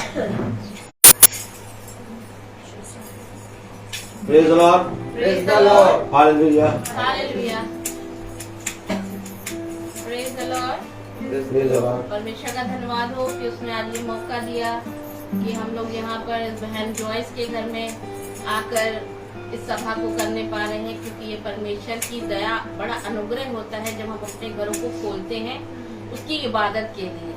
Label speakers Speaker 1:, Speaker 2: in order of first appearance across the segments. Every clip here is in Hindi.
Speaker 1: Praise the Lord.
Speaker 2: Praise the Lord.
Speaker 1: Hallelujah.
Speaker 2: Hallelujah. Praise the Lord.
Speaker 1: Praise the Lord.
Speaker 2: परमेश्वर का धन्यवाद हो कि उसने आज ये मौका दिया कि हम लोग यहाँ पर बहन जॉयस के घर में आकर इस सभा को करने पा रहे हैं, क्योंकि ये परमेश्वर की दया बड़ा अनुग्रह होता है जब हम अपने घरों को खोलते हैं उसकी इबादत के लिए,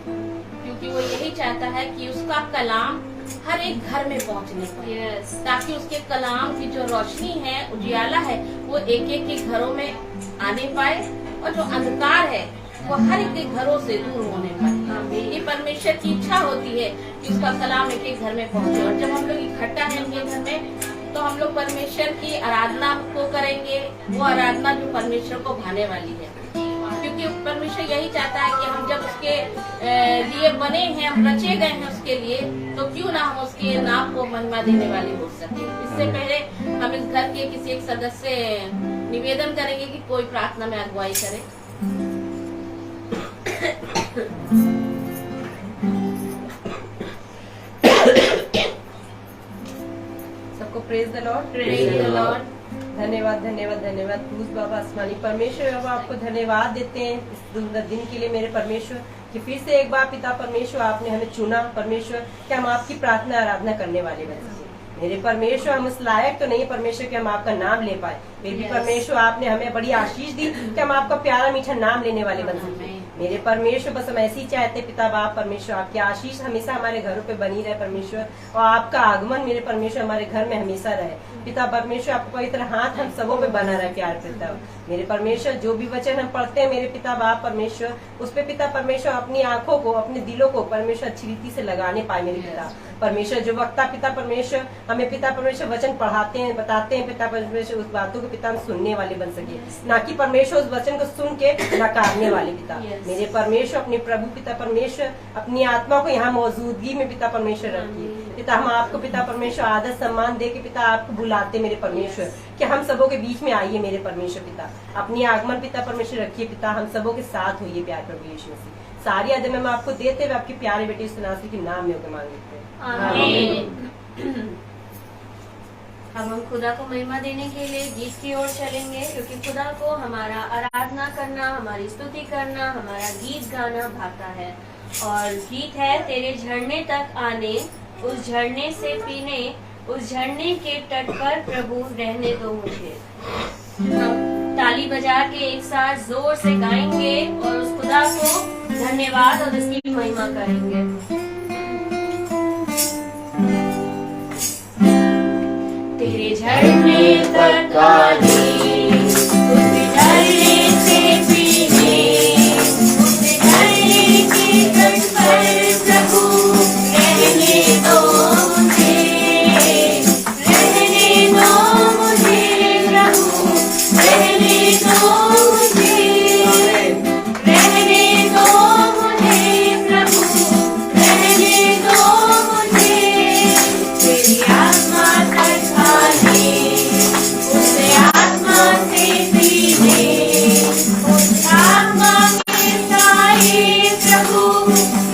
Speaker 2: क्योंकि वो यही चाहता है कि उसका कलाम हर एक घर में पहुंचने पाए, ताकि उसके कलाम की जो रोशनी है, उजियाला है, वो एक एक के घरों में आने पाए और जो अंधकार है वो हर एक के घरों से दूर होने पाए। ये परमेश्वर की इच्छा होती है कि उसका कलाम एक एक घर में पहुंचे। और जब हम लोग इकट्ठा हैं उनके घर में, तो हम लोग परमेश्वर की आराधना को करेंगे, वो आराधना जो परमेश्वर को भाने वाली है, क्योंकि परमेश्वर यही चाहता है कि हम जब उसके लिए बने हैं, हम रचे गए हैं उसके लिए, तो क्यों ना हम उसके नाम को महिमा देने वाले हो सके। इससे पहले हम इस घर के किसी एक सदस्य से निवेदन करेंगे कि कोई प्रार्थना में अगुवाई करे।
Speaker 3: सबको praise the Lord.
Speaker 2: Praise the Lord.
Speaker 3: धन्यवाद धन्यवाद धन्यवाद पूज बाबा आसमानी परमेश्वर। बाबा आपको धन्यवाद देते हैं इस सुंदर दिन के लिए मेरे परमेश्वर, कि फिर से एक बार पिता परमेश्वर आपने हमें चुना परमेश्वर कि हम आपकी प्रार्थना आराधना करने वाले बन सके। मेरे परमेश्वर हम उस लायक तो नहीं परमेश्वर कि हम आपका नाम ले पाए, फिर भी परमेश्वर आपने हमें बड़ी आशीष दी कि हम आपका प्यारा मीठा नाम लेने वाले बन सके। मेरे परमेश्वर बस हम ऐसे ही चाहते पिता बाप परमेश्वर आपकी आशीष हमेशा हमारे घरों पे बनी रहे परमेश्वर, और आपका आगमन मेरे परमेश्वर हमारे घर में हमेशा रहे पिता परमेश्वर। आपका पवित्र हाथ हम सबों पे बना रहे प्यार पिता मेरे परमेश्वर। जो भी वचन हम पढ़ते हैं मेरे पिता बाप परमेश्वर, उस पे पिता परमेश्वर अपनी आंखों को अपने दिलों को परमेश्वर अच्छी रीति से लगाने पाए मेरे पिता परमेश्वर। जो वक्ता पिता परमेश्वर हमें पिता परमेश्वर वचन पढ़ाते हैं बताते हैं पिता परमेश्वर, उस बातों को पिता हम सुनने वाले बन सके, ना कि परमेश्वर उस वचन को सुन के नकारने वाले पिता मेरे परमेश्वर। अपने प्रभु पिता परमेश्वर अपनी आत्मा को यहाँ मौजूदगी में पिता परमेश्वर रखिए पिता। हम आपको पिता परमेश्वर आदर सम्मान दे के पिता आपको बुलाते मेरे परमेश्वर कि हम सबों के बीच में आइए मेरे परमेश्वर पिता। अपनी आगमन पिता परमेश्वर रखिए पिता, हम सबों के साथ होइए प्यार प्रभु यीशु मसीह। सारी आदर हम आपको देते हुए आपके प्यारे बेटे सुनासी के नाम में होकर मांगते हैं, आमीन।
Speaker 4: अब हम खुदा को महिमा देने के लिए गीत की ओर चलेंगे, क्योंकि खुदा को हमारा आराधना करना, हमारी स्तुति करना, हमारा गीत गाना भाता है। और गीत है तेरे झरने तक आने, उस झरने से पीने, उस झरने के तट पर प्रभु रहने दो मुझे। हम ताली बजा के एक साथ जोर से गाएंगे और उस खुदा को धन्यवाद और इसकी महिमा करेंगे। तेरे झरने तक आने, उस झरने से पीने, उस झरने के तट पर प्रभु रहने दो मुझे, रहने दो मुझे प्रभु, रहने दो मुझे, रहने दो मुझे प्रभु, रहने दो मुझे। तेरी आत्मा तक आने, उस आत्मा से पीने, उस आत्मा के साए प्रभु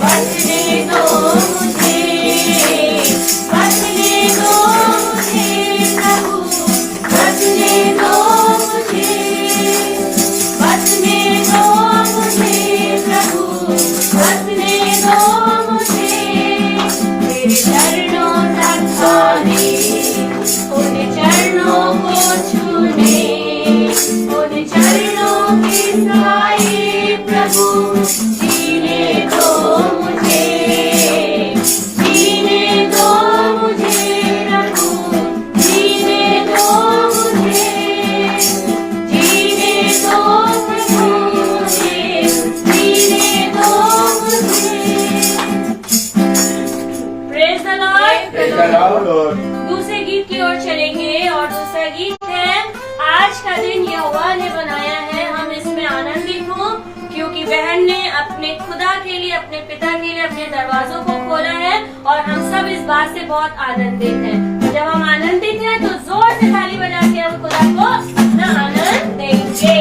Speaker 4: बचने दो मुझे, बचने दो मुझे प्रभु, बचने दो मुझे, बचने दो मुझे प्रभु, बचने दो मुझे। तेरे चरणों तक आने, उन चरणों को छूने, उन चरणों के साए प्रभु जीने दो मुझे, जीने दो मुझे प्रभु, जीने दो मुझे, जीने दो प्रभु मुझे, जीने दो मुझे। Praise the Lord.
Speaker 1: Praise the Lord.
Speaker 4: दूसरे गीत की ओर चलेंगे और दूसरा गीत है आज का दिन यहोवा ने बनाया है, हम इसमें आनंदित हों, क्योंकि बहन ने अपने खुदा के लिए, अपने पिता के लिए अपने दरवाजों को खोला है और हम सब इस बात से बहुत आनंदित हैं। जब हम आनंदित हैं तो जोर से ताली बजा के हम खुदा को अपना आनंद देंगे।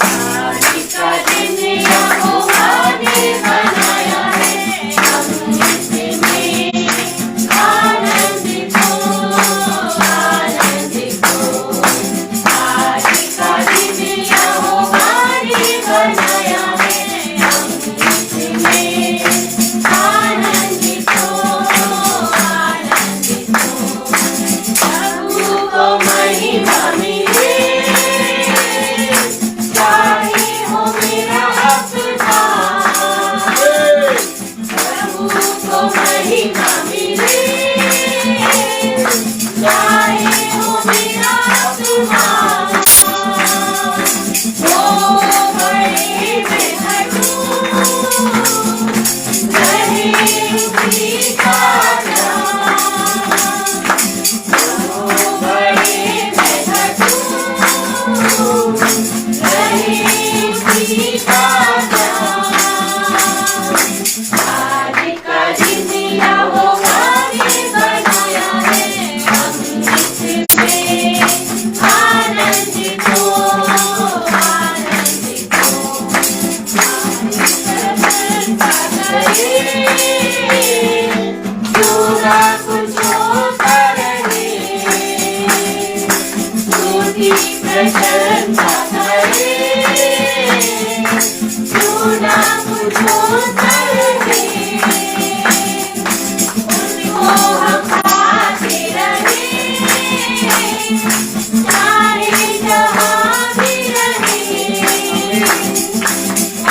Speaker 4: आज का दिन यहोवा ने बनाया है, मुझको तरहे, उनको हम पाते रहे, सारे जहां भी रहे,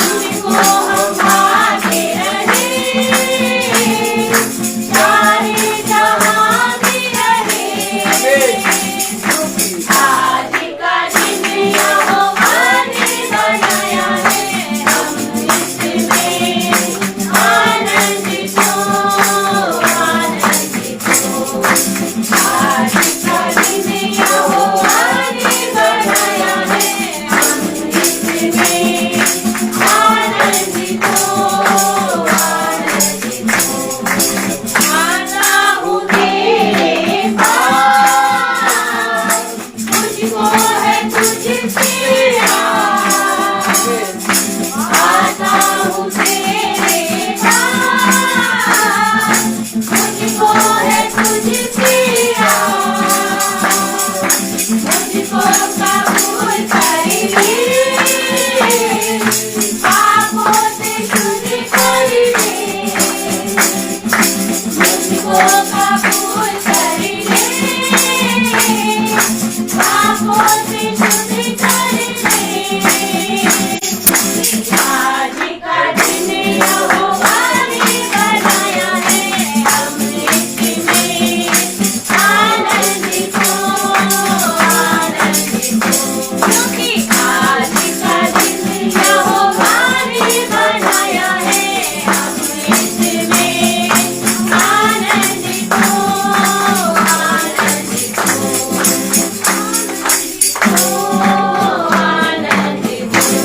Speaker 4: उनको हम पाते रहे, सारे जहां भी रहे। आज का दिन यहोवा ने बनाया है, हम इसमें आनंदित हो, आनंदित हो। आज का दिन यहोवा ने बनाया है, हम इसमें आनंदित हो, आनंदित हो। आता हूँ तेरे पास, मुझको है तुझसे आस, आता हूँ तेरे पास, मुझको है तुझसे आस, मुझको कबूल कर ले, पापों से शुद्ध कर ले, मुझको कबूल कर ले, पापों से शुद्ध कर ले। आज का दिन यहोवा ने बनाया है, हम इसमें आनंदित हो, आनंदित हो। क्योंकि आज का दिन यहोवा ने बनाया है, हम इसमें आनंदित हो, आनंदित हो, आनंदित हो।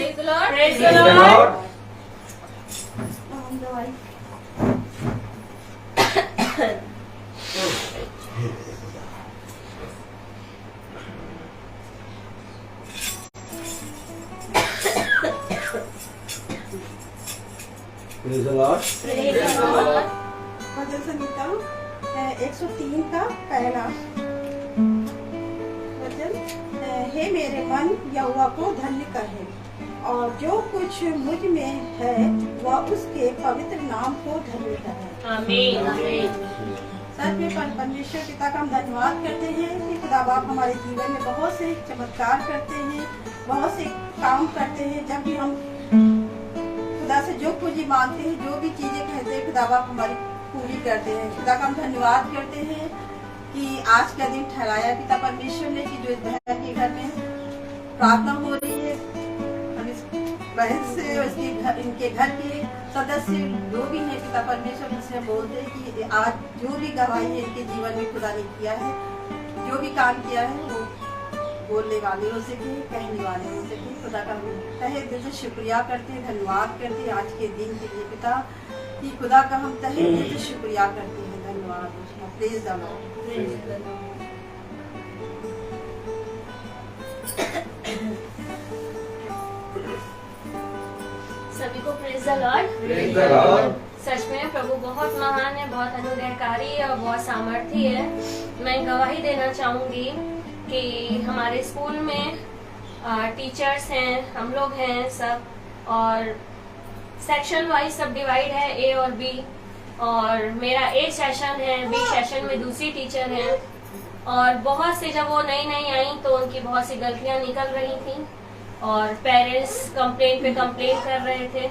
Speaker 2: Praise the Lord.
Speaker 4: Praise the
Speaker 1: Praise the
Speaker 4: Lord.
Speaker 1: Lord. Praise the Lord.
Speaker 2: Praise the Lord.
Speaker 5: भजन संहिता 103 का पहला वचन, हे मेरे मन यहोवा को धन्य कहे, और जो कुछ मुझ में है वह उसके पवित्र नाम को धन्य करे।
Speaker 2: आमीन, आमीन।
Speaker 5: सच में परमेश्वर पिता का हम धन्यवाद करते हैं कि खुदा बाप हमारे जीवन में बहुत से चमत्कार करते हैं, बहुत से काम करते हैं। जब भी हम खुदा से जो कुछ मांगते हैं, जो भी चीजें कहते हैं, खुदा बाप हमारी पूरी करते हैं। खुदा का हम धन्यवाद करते हैं कि आज का दिन ठहराया पिता परमेश्वर ने, कि जो इस बहन के घर में प्रार्थना हो रही है, हम इस बहन से और इनके घर के सदस्य जो भी है पिता परमेश्वर उनसे बोलते हैं कि आज जो भी गवाही है इनके जीवन में खुदा ने किया है, जो भी काम किया है वो बोलने वाले हो सके, कहने वाले हो सके। खुदा का हम तहे दिल से शुक्रिया करते हैं, धन्यवाद करते हैं आज के दिन के लिए पिता, कि खुदा का हम तहे दिल से शुक्रिया करते हैं। धन्यवाद। Praise the Lord.
Speaker 4: सभी को praise the Lord.
Speaker 1: Praise the Lord.
Speaker 4: सच में प्रभु बहुत महान है, बहुत अनुग्रहकारी है और बहुत सामर्थी है। मैं गवाही देना चाहूंगी कि हमारे स्कूल में टीचर्स हैं, हम लोग हैं सब, और सेक्शन वाइज सब डिवाइड है, ए और बी, और मेरा ए सेशन है, बी सेशन में दूसरी टीचर है। और बहुत से जब वो नई नई आई तो उनकी बहुत सी गलतियां निकल रही थी और पेरेंट्स कंप्लेंट पे कंप्लेंट कर रहे थे,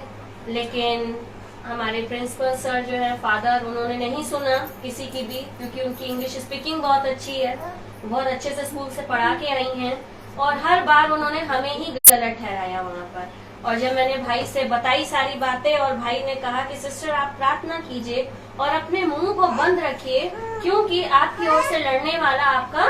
Speaker 4: लेकिन हमारे प्रिंसिपल सर जो है फादर, उन्होंने नहीं सुना किसी की भी, क्योंकि उनकी इंग्लिश स्पीकिंग बहुत अच्छी है, बहुत अच्छे से स्कूल से पढ़ा के आई हैं, और हर बार उन्होंने हमें ही गलत ठहराया वहाँ पर। और जब मैंने भाई से बताई सारी बातें और भाई ने कहा कि सिस्टर आप प्रार्थना कीजिए और अपने मुंह को बंद रखिए, क्योंकि आपकी ओर से लड़ने वाला आपका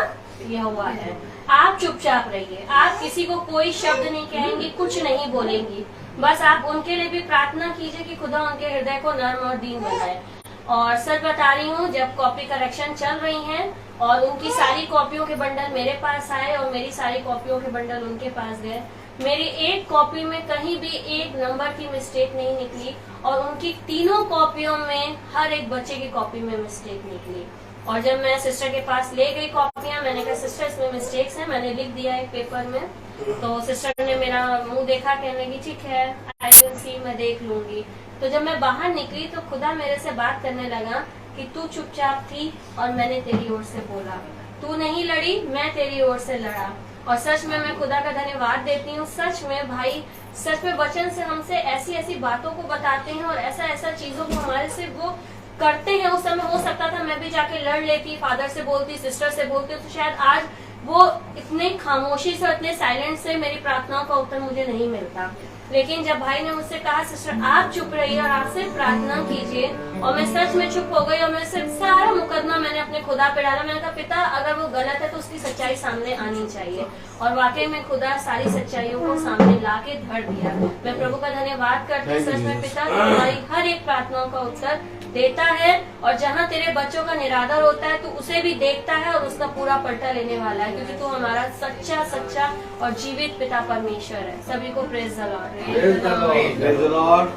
Speaker 4: यहोवा है, आप चुपचाप रहिए, आप किसी को कोई शब्द नहीं कहेंगी, कुछ नहीं बोलेंगी, बस आप उनके लिए भी प्रार्थना कीजिए कि खुदा उनके हृदय को नर्म और दीन बनाए। और सच बता रही हूँ, जब कॉपी करेक्शन चल रही हैं और उनकी सारी कॉपियों के बंडल मेरे पास आए और मेरी सारी कॉपियों के बंडल उनके पास गए, मेरी एक कॉपी में कहीं भी एक नंबर की मिस्टेक नहीं निकली और उनकी तीनों कॉपियों में हर एक बच्चे की कॉपी में मिस्टेक निकली। और जब मैं सिस्टर के पास ले गई कॉपियां, मैंने कहा सिस्टर इसमें मिस्टेक्स हैं, मैंने लिख दिया एक पेपर में, तो सिस्टर ने मेरा मुंह देखा, कहने लगी ठीक है, आई विल सी, मैं देख लूंगी। तो जब मैं बाहर निकली तो खुदा मेरे से बात करने लगा कि तू चुपचाप थी और मैंने तेरी ओर से बोला, तू नहीं लड़ी, मैं तेरी ओर से लड़ा। और सच में मैं खुदा का धन्यवाद देती हूँ। सच में भाई, सच में वचन से हमसे ऐसी ऐसी बातों को बताते हैं और ऐसा ऐसा चीजों को हमारे से वो करते हैं। उस समय हो सकता था मैं भी जाके लड़ लेती, फादर से बोलती, सिस्टर से बोलती, तो शायद आज वो इतने खामोशी से, इतने साइलेंट से मेरी प्रार्थनाओं का उत्तर मुझे नहीं मिलता। लेकिन जब भाई ने मुझसे कहा सिस्टर आप चुप रहिए और आपसे प्रार्थना कीजिए, और मैं सच में चुप हो गई और मैं सिर्फ सारा मुकदमा मैंने अपने खुदा पे डाला। मैंने कहा पिता अगर वो गलत है तो उसकी सच्चाई सामने आनी चाहिए, और वाकई में खुदा सारी सच्चाइयों को सामने ला के धर दिया। मैं प्रभु का धन्यवाद करती हूँ। सच में पिता तुम्हारी हर एक प्रार्थनाओं का उत्तर देता है, और जहाँ तेरे बच्चों का निरादर होता है तू उसे भी देखता है और उसका पूरा पलटा लेने वाला है, क्योंकि तू हमारा सच्चा सच्चा और जीवित पिता परमेश्वर है। सभी को praise the Lord.
Speaker 1: Praise the Lord. Praise the Lord.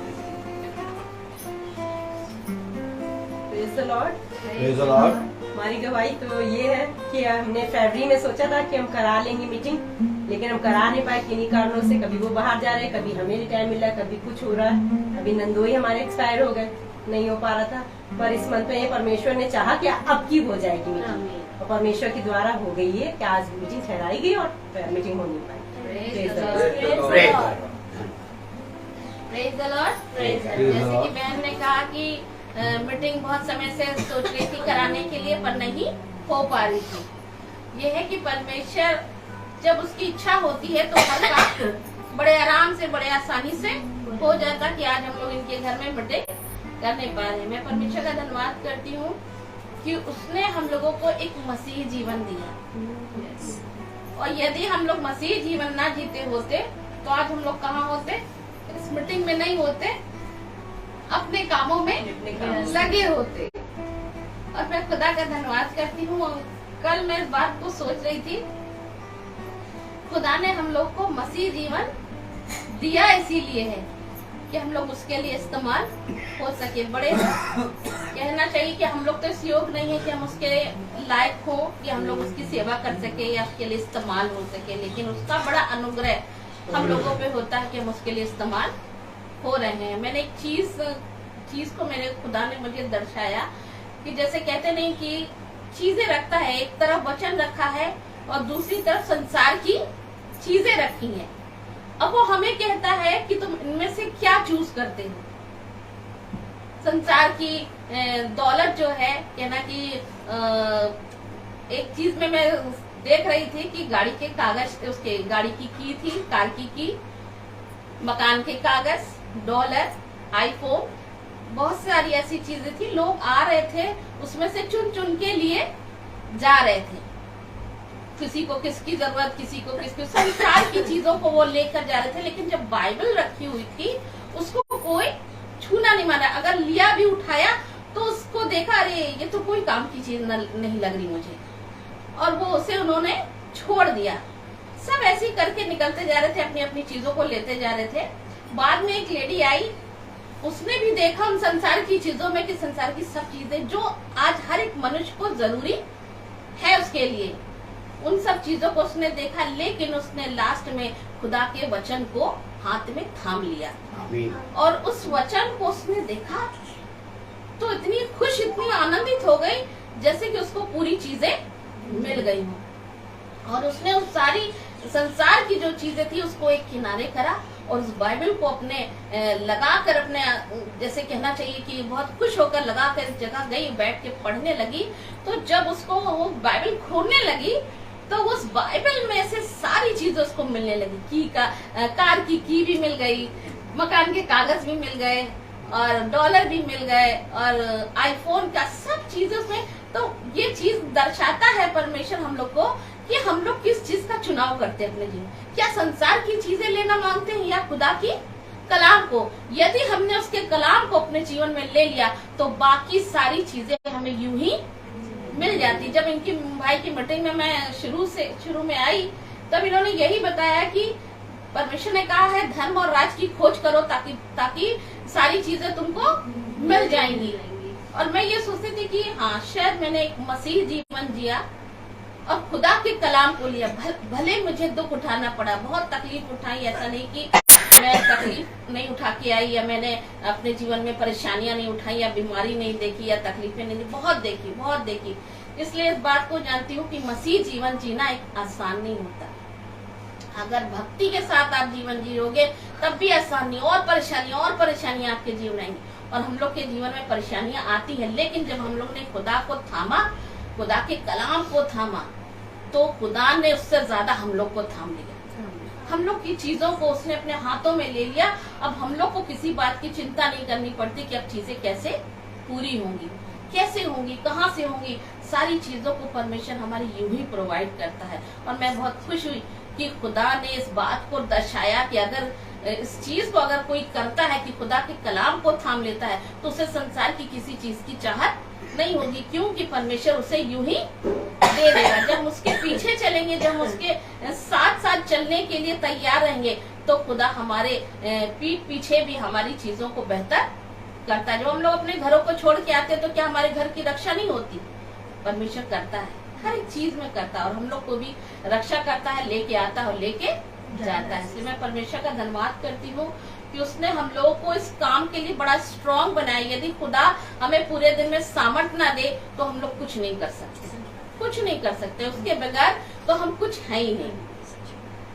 Speaker 3: Praise the Lord.
Speaker 1: Praise the Lord.
Speaker 3: हमारी गवाही तो ये है कि हमने फरवरी में सोचा था कि हम करा लेंगे मीटिंग, लेकिन हम करा नहीं पाए किन्हीं कारणों से। कभी वो बाहर जा रहे हैं, कभी हमें नहीं टाइम मिल रहा है, कभी कुछ हो रहा है। अभी नंदोई हमारे एक्सपायर हो गए, नहीं हो पा रहा था, पर इस मंथ में परमेश्वर ने चाहा कि अब की हो जाएगी मीटिंग, और परमेश्वर के द्वारा हो गई है कि आज मीटिंग ठहराई गई और मीटिंग हो नहीं पाई।
Speaker 2: Praise the
Speaker 1: Praise the
Speaker 2: Lord.
Speaker 1: Lord.
Speaker 2: Praise the Lord.
Speaker 1: Praise the
Speaker 2: जैसे कि
Speaker 1: Lord.
Speaker 2: बहन ने कहा कि मीटिंग बहुत समय से सोच रही थी कराने के लिए, पर नहीं हो पा रही थी। ये है कि परमेश्वर जब उसकी इच्छा होती है तो हर काम बड़े आराम से, बड़े आसानी से हो जाता कि आज हम लोग इनके घर में मीटिंग कर नहीं पा रहे। मैं परमेश्वर का धन्यवाद करती हूँ कि उसने हम लोगों को एक मसीह जीवन दिया, और यदि हम लोग मसीह जीवन ना जीते होते तो आज हम लोग कहाँ होते? इस मीटिंग में नहीं होते, अपने कामों में लगे होते। और मैं खुदा का धन्यवाद करती हूँ। कल मैं इस बात को सोच रही थी, खुदा ने हम लोग को मसीह जीवन दिया इसीलिए है कि हम लोग उसके लिए इस्तेमाल हो सके। बड़े कहना चाहिए कि हम लोग तो इस योग नहीं है कि हम उसके लायक हो कि हम लोग उसकी सेवा कर सके या उसके लिए इस्तेमाल हो सके, लेकिन उसका बड़ा अनुग्रह हम लोगों पे होता है कि हम उसके लिए इस्तेमाल हो रहे हैं। मैंने एक चीज को मेरे खुदा ने मुझे दर्शाया कि जैसे कहते नहीं कि चीजें रखता है, एक तरफ वचन रखा है और दूसरी तरफ संसार की चीजें रखी हैं। अब वो हमें कहता है कि तुम इनमें से क्या चूज करते हो। संसार की दौलत जो है, कहना कि एक चीज में मैं देख रही थी कि गाड़ी के कागज, उसके गाड़ी की थी, कार की, मकान के कागज, डॉलर, आईफोन, बहुत सारी ऐसी चीजें थी। लोग आ रहे थे, उसमें से चुन चुन के लिए जा रहे थे। किसी को किसकी जरूरत, किसी को किसकी, संसार की चीजों को वो लेकर जा रहे थे। लेकिन जब बाइबल रखी हुई थी उसको कोई छूना नहीं माना। अगर लिया भी, उठाया तो उसको देखा, अरे ये तो कोई काम की चीज नहीं लग रही मुझे, और वो उसे उन्होंने छोड़ दिया। सब ऐसे ही करके निकलते जा रहे थे, अपनी अपनी चीजों को लेते जा रहे थे। बाद में एक लेडी आई, उसने भी देखा उन संसार की चीजों में कि संसार की सब चीजें जो आज हर एक मनुष्य को जरूरी है उसके लिए, उन सब चीजों को उसने देखा। लेकिन उसने लास्ट में खुदा के वचन को हाथ में थाम लिया, और उस वचन को उसने देखा तो इतनी खुश, इतनी आनंदित हो गई जैसे कि उसको पूरी चीजें मिल गई हो। और उसने उस सारी संसार की जो चीजें थी उसको एक किनारे करा और उस बाइबल को अपने लगाकर, अपने जैसे कहना चाहिए कि बहुत खुश होकर लगाकर इस जगह गई, बैठ के पढ़ने लगी। तो जब उसको वो बाइबल खोलने लगी तो उस बाइबल में से सारी चीजें उसको मिलने लगी। कार की भी मिल गई, मकान के कागज भी मिल गए, और डॉलर भी मिल गए, और आईफोन का सब चीजें उसमें। तो ये चीज दर्शाता है परमेश्वर हम लोग को कि हम लोग किस चीज का चुनाव करते हैं अपने जीवन। क्या संसार की चीजें लेना मांगते हैं या खुदा की कलाम को? यदि हमने उसके कलाम को अपने जीवन में ले लिया तो बाकी सारी चीजें हमें यूं ही मिल जाती। जब इनकी भाई की मीटिंग में मैं शुरू में आई, तब इन्होंने यही बताया कि परमेश्वर ने कहा है धर्म और राज की खोज करो ताकि सारी चीजें तुमको मिल जाएंगी। और मैं ये सोचती थी कि हाँ, शायद मैंने एक मसीह जीवन जिया और खुदा के कलाम को लिया। भले मुझे दुख उठाना पड़ा, बहुत तकलीफ उठाई, ऐसा नहीं कि मैं तकलीफ नहीं उठा के आई या मैंने अपने जीवन में परेशानियां नहीं उठाई या बीमारी नहीं देखी या तकलीफें नहीं, बहुत देखी। इसलिए इस बात को जानती हूँ कि मसीह जीवन जीना एक आसान नहीं होता। अगर भक्ति के साथ आप जीवन जियोगे तब भी आसान नहीं, और परेशानियां आपके जीवन आएंगी। और हम लोग के जीवन में परेशानियां आती है, लेकिन जब हम लोग ने खुदा को थामा, खुदा के कलाम को थामा, तो खुदा ने उससे ज्यादा हम लोग को थाम लिया। हम लोग की चीजों को उसने अपने हाथों में ले लिया। अब हम लोग को किसी बात की चिंता नहीं करनी पड़ती कि अब चीजें कैसे पूरी होंगी, कैसे होंगी, कहाँ से होंगी। सारी चीजों को परमेश्वर हमारी यूं ही प्रोवाइड करता है। और मैं बहुत खुश हुई कि खुदा ने इस बात को दर्शाया कि अगर इस चीज को अगर कोई करता है कि खुदा के कलाम को थाम लेता है, तो उसे संसार की किसी चीज की चाहत नहीं होगी, क्योंकि परमेश्वर उसे यूं ही दे देगा। जब उसके पीछे चलेंगे, जब उसके साथ चलने के लिए तैयार रहेंगे, तो खुदा हमारे पीठ पीछे भी हमारी चीजों को बेहतर करता है। जब हम लोग अपने घरों को छोड़ के आते हैं, तो क्या हमारे घर की रक्षा नहीं होती? परमेश्वर करता है, हर एक चीज में करता है, और हम लोग को भी रक्षा करता है, लेके आता है और लेके जाता है। इसलिए मैं परमेश्वर का धन्यवाद करती हूँ कि उसने हम लोगों को इस काम के लिए बड़ा स्ट्रांग बनाया। यदि खुदा हमें पूरे दिन में सामर्थ ना दे तो हम लोग कुछ नहीं कर सकते, उसके बगैर तो हम कुछ है ही नहीं।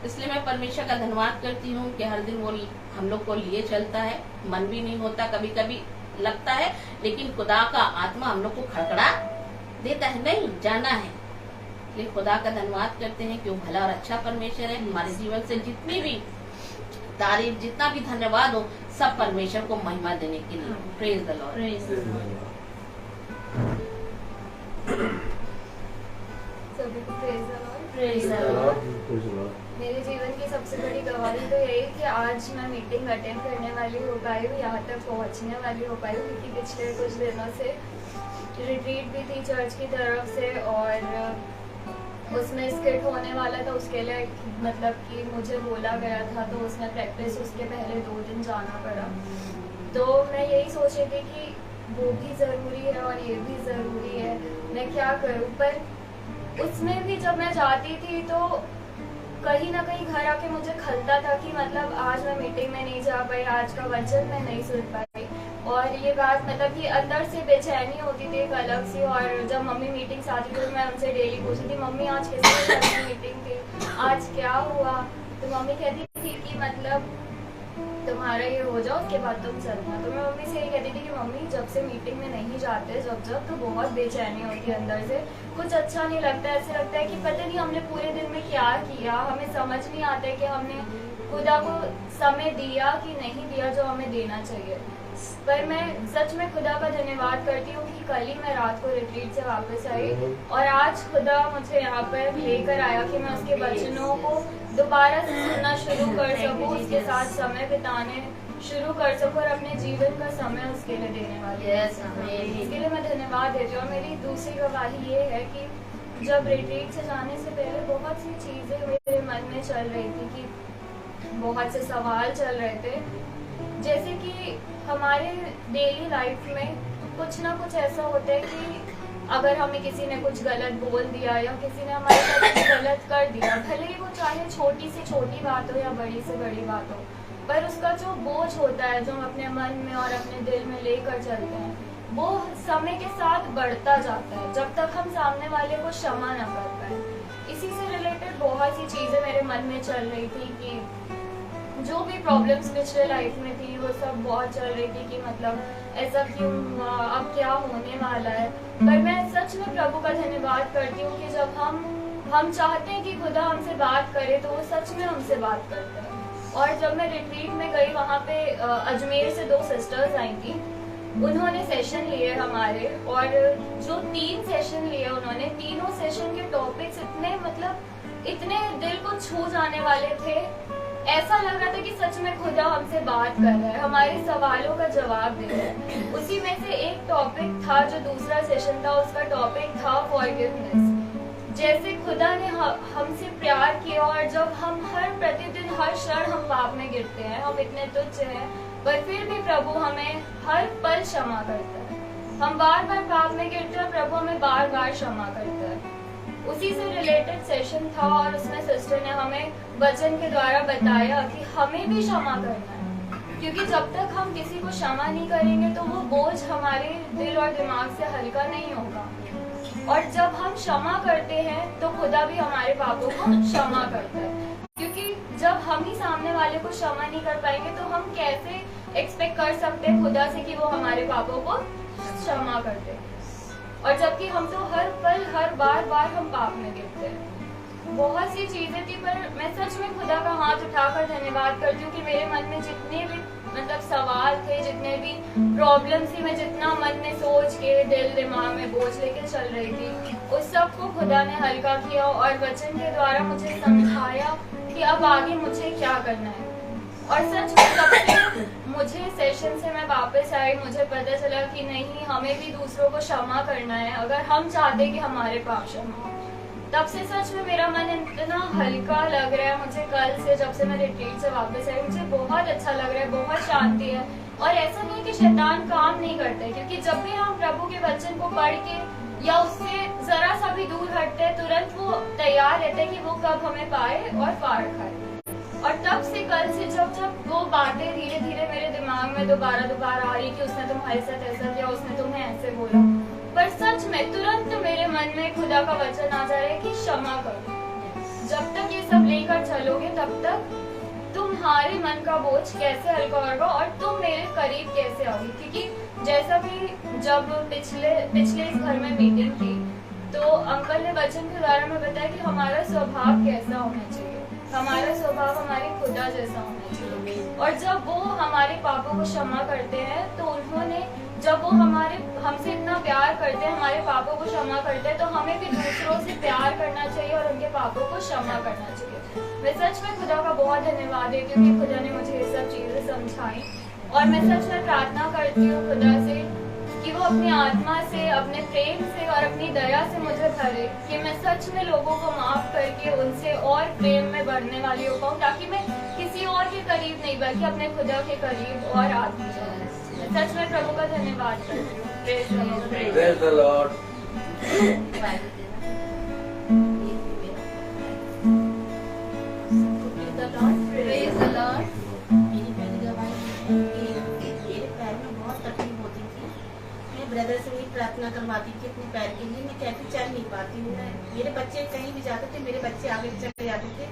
Speaker 2: इसलिए मैं परमेश्वर का धन्यवाद करती हूँ कि हर दिन वो हम लोग को लिए चलता है। मन भी नहीं होता, कभी कभी लगता है, लेकिन खुदा का आत्मा हम लोग को खड़खड़ा देता है, नहीं जाना है। इसलिए खुदा का धन्यवाद करते हैं कि वो भला और अच्छा परमेश्वर है। हमारे जीवन से जितनी भी तारीफ, जितना भी धन्यवाद हो, सब परमेश्वर को महिमा देने के लिए। Praise the Lord.
Speaker 6: सभी को
Speaker 2: प्रेज द लॉर्ड।
Speaker 6: मेरे जीवन की सबसे बड़ी गवाही तो यही कि आज मैं मीटिंग अटेंड करने वाली हो पाई हूँ, यहाँ तक पहुँचने वाली हो पाई हूँ, क्योंकि पिछले कुछ दिनों से रिट्रीट भी थी चर्च की तरफ से, और उसमें स्किट होने वाला था। उसके लिए मतलब कि मुझे बोला गया था, तो उसमें प्रैक्टिस उसके पहले 2 दिन जाना पड़ा। तो मैं यही सोच रही थी कि वो भी ज़रूरी है और ये भी ज़रूरी है, मैं क्या करूँ। पर उसमें भी जब मैं जाती थी तो कहीं ना कहीं घर आके मुझे खलता था कि मतलब आज मैं मीटिंग में नहीं जा पाई, आज का वचन मैं नहीं सुन पाई। और ये बात मतलब कि अंदर से बेचैनी होती थी एक अलग सी। और जब मम्मी मीटिंग से आती थी तो मैं उनसे डेली पूछती थी, मम्मी आज कैसे मीटिंग थी, आज क्या हुआ? तो मम्मी कहती थी कि मतलब तुम्हारा ये हो जाओ, उसके बाद तुम चलना। तो मैं मम्मी से यही कहती थी कि मम्मी जब से मीटिंग में नहीं जाते, जब तो बहुत बेचैनी होती है अंदर से, कुछ अच्छा नहीं लगता। ऐसे लगता है कि पता नहीं हमने पूरे दिन में क्या किया, हमें समझ नहीं आता है कि हमने खुदा को समय दिया कि नहीं दिया जो हमें देना चाहिए। पर मैं सच में खुदा का धन्यवाद करती हूँ कि कल ही मैं रात को रिट्रीट से वापस आई, और आज खुदा मुझे यहाँ पर लेकर आया कि मैं उसके वचनों को दोबारा से सुनना शुरू कर सकूँ, उसके साथ समय बिताने शुरू कर सकूँ और अपने जीवन का समय उसके लिए देने वाली हूँ। इसके लिए मैं धन्यवाद देती हूँ। और मेरी दूसरी गवाही ये है कि जब रिट्रीट से जाने से पहले बहुत सी चीज़ें मेरे मन में चल रही थी, कि बहुत से सवाल चल रहे थे, जैसे कि हमारे डेली लाइफ में कुछ ना कुछ ऐसा होता है कि अगर हमें किसी ने कुछ गलत बोल दिया या किसी ने हमारे साथ कुछ गलत कर दिया, भले ही वो चाहे छोटी से छोटी बात हो या बड़ी से बड़ी बात हो, पर उसका जो बोझ होता है जो हम अपने मन में और अपने दिल में लेकर चलते हैं, वो समय के साथ बढ़ता जाता है जब तक हम सामने वाले को क्षमा न कर पाए। इसी से रिलेटेड बहुत सी चीज़ें मेरे मन में चल रही थी कि जो भी प्रॉब्लम्स पिछले लाइफ में थी वो सब बहुत चल रही थी कि मतलब ऐसा क्यों हुआ, अब क्या होने वाला है। पर मैं सच में प्रभु का धन्यवाद करती हूँ कि जब हम चाहते हैं कि खुदा हमसे बात करे तो वो सच में हमसे बात करता है। और जब मैं रिट्रीट में गई, वहाँ पे अजमेर से 2 सिस्टर्स आई थी, उन्होंने सेशन लिए हमारे, और जो 3 सेशन लिए उन्होंने, तीनों सेशन के टॉपिक्स इतने दिल को छू जाने वाले थे। ऐसा लग रहा था कि सच में खुदा हमसे बात कर रहा है, हमारे सवालों का जवाब दे रहा है। उसी में से एक टॉपिक था, जो दूसरा सेशन था, उसका टॉपिक था फॉरगिवनेस। जैसे खुदा ने हमसे प्यार किया, और जब हम हर प्रतिदिन हर क्षण हम पाप में गिरते हैं, हम इतने तुच्छ हैं, पर फिर भी प्रभु हमें हर पल क्षमा करता है। हम बार बार पाप में गिरते हैं, प्रभु हमें बार बार क्षमा करता है। उसी से रिलेटेड सेशन था और उसमें सिस्टर ने हमें वचन के द्वारा बताया कि हमें भी क्षमा करना है, क्योंकि जब तक हम किसी को क्षमा नहीं करेंगे तो वो बोझ हमारे दिल और दिमाग से हल्का नहीं होगा। और जब हम क्षमा करते हैं तो खुदा भी हमारे पापों को क्षमा करता है, क्योंकि जब हम ही सामने वाले को क्षमा नहीं कर पाएंगे तो हम कैसे एक्सपेक्ट कर सकते हैं खुदा से कि वो हमारे पापों को क्षमा कर दे। और जबकि हम तो हर पल हर बार हम पाप में गिरते हैं। बहुत सी चीजें थी, पर मैं सच में खुदा का हाथ उठाकर धन्यवाद करती हूँ कि मेरे मन में जितने भी मतलब सवाल थे, जितने भी प्रॉब्लम थी, मैं जितना मन में सोच के दिल दिमाग में बोझ लेके चल रही थी, उस सब को खुदा ने हल्का किया और वचन के द्वारा मुझे समझाया कि अब आगे मुझे क्या करना है। और सच में तब से मुझे सेशन से मैं वापस आई, मुझे पता चला कि नहीं, हमें भी दूसरों को क्षमा करना है अगर हम चाहते कि हमारे पाप क्षमा हो। तब से सच में मेरा मन इतना हल्का लग रहा है। मुझे कल से जब से मैं रिट्रीट से वापस आई, मुझे बहुत अच्छा लग रहा है, बहुत शांति है। और ऐसा नहीं कि शैतान काम नहीं करता है, क्योंकि जब भी हम प्रभु के वचन को पढ़ के या उससे जरा सा भी दूर हटते हैं, तुरंत वो तैयार रहते हैं कि वो कब हमें पाए और फाड़ खाए। और तब से कल से जब वो बातें धीरे धीरे मेरे दिमाग में दोबारा आ रही कि उसने तुम्हारे साथ ऐसा किया, उसने तुम्हें ऐसे बोला, पर सच में तुरंत मेरे मन में खुदा का वचन आ जा रहा है कि क्षमा करो। जब तक ये सब लेकर चलोगे तब तक तुम्हारे मन का बोझ कैसे हल्का होगा और तुम मेरे करीब कैसे आओगे। क्योंकि जैसा भी जब पिछले इस घर में मीटिंग थी तो अंकल ने वचन के द्वारा में बताया कि हमारा स्वभाव कैसा होना चाहिए, हमारा स्वभाव हमारे खुदा जैसा होना चाहिए। और जब वो हमारे पापों को क्षमा करते हैं तो उन्होंने, जब वो हमसे इतना प्यार करते हैं, हमारे पापों को क्षमा करते हैं, तो हमें भी दूसरों से प्यार करना चाहिए और उनके पापों को क्षमा करना चाहिए। मैं सच में खुदा का बहुत धन्यवाद देती हूँ कि खुदा ने मुझे ये सब चीजें समझाई। और मैं सच में प्रार्थना करती हूँ खुदा से कि वो अपनी आत्मा से, अपने प्रेम से और अपनी दया से मुझे भरे, कि मैं सच में लोगों को माफ करके उनसे और प्रेम में बढ़ने वाली हो पाऊँ, ताकि मैं किसी और के करीब नहीं बल्कि अपने खुदा के करीब और आती जाऊँ। मैं सच में प्रभु का धन्यवाद करती हूँ।
Speaker 1: Praise the Lord.
Speaker 2: Praise the Lord. मेरी पहली गवाही है कि मेरे पैर में बहुत तकलीफ होती थी। मैं ब्रदर से भी प्रार्थना करवाती थी अपने पैर के लिए, मैं कहती चल नहीं पाती हूँ। मेरे बच्चे कहीं भी जाते थे, मेरे बच्चे आगे चले जाते थे,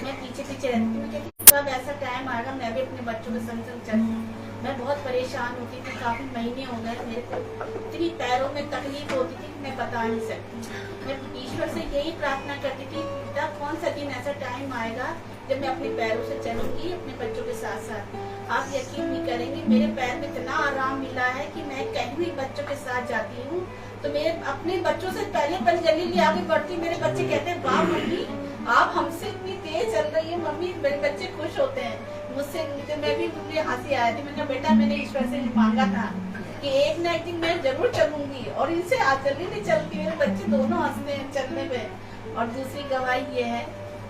Speaker 2: मैं पीछे रहती थी। मैं कहती कब ऐसा टाइम आएगा मैं भी अपने बच्चों के संग संग चलूँ। मैं बहुत परेशान होती थी, काफी महीने हो गए मेरे को इतनी पैरों में तकलीफ होती थी, मैं बता नहीं सकती। मैं ईश्वर से यही प्रार्थना करती थी, बेटा कौन सा दिन ऐसा टाइम आएगा जब मैं अपने पैरों से चलूंगी अपने बच्चों के साथ साथ। आप यकीन नहीं करेंगे, मेरे पैर में इतना आराम मिला है कि मैं कहीं भी बच्चों के साथ जाती हूँ तो मेरे अपने बच्चों से पहले जल्दी आगे बढ़ती। मेरे बच्चे कहते हैं वाह मम्मी आप हमसे इतनी तेज चल रही है मम्मी। मेरे बच्चे खुश होते हैं मुझसे। मैं भी, मुझे हंसी आई थी, मैंने बेटा मैंने ईश्वर से मांगा था कि एक ना एक दिन मैं जरूर चलूंगी, और इनसे आज जल्दी नहीं चलती। मेरे बच्चे दोनों हंसते हैं चलने में। और दूसरी गवाही ये है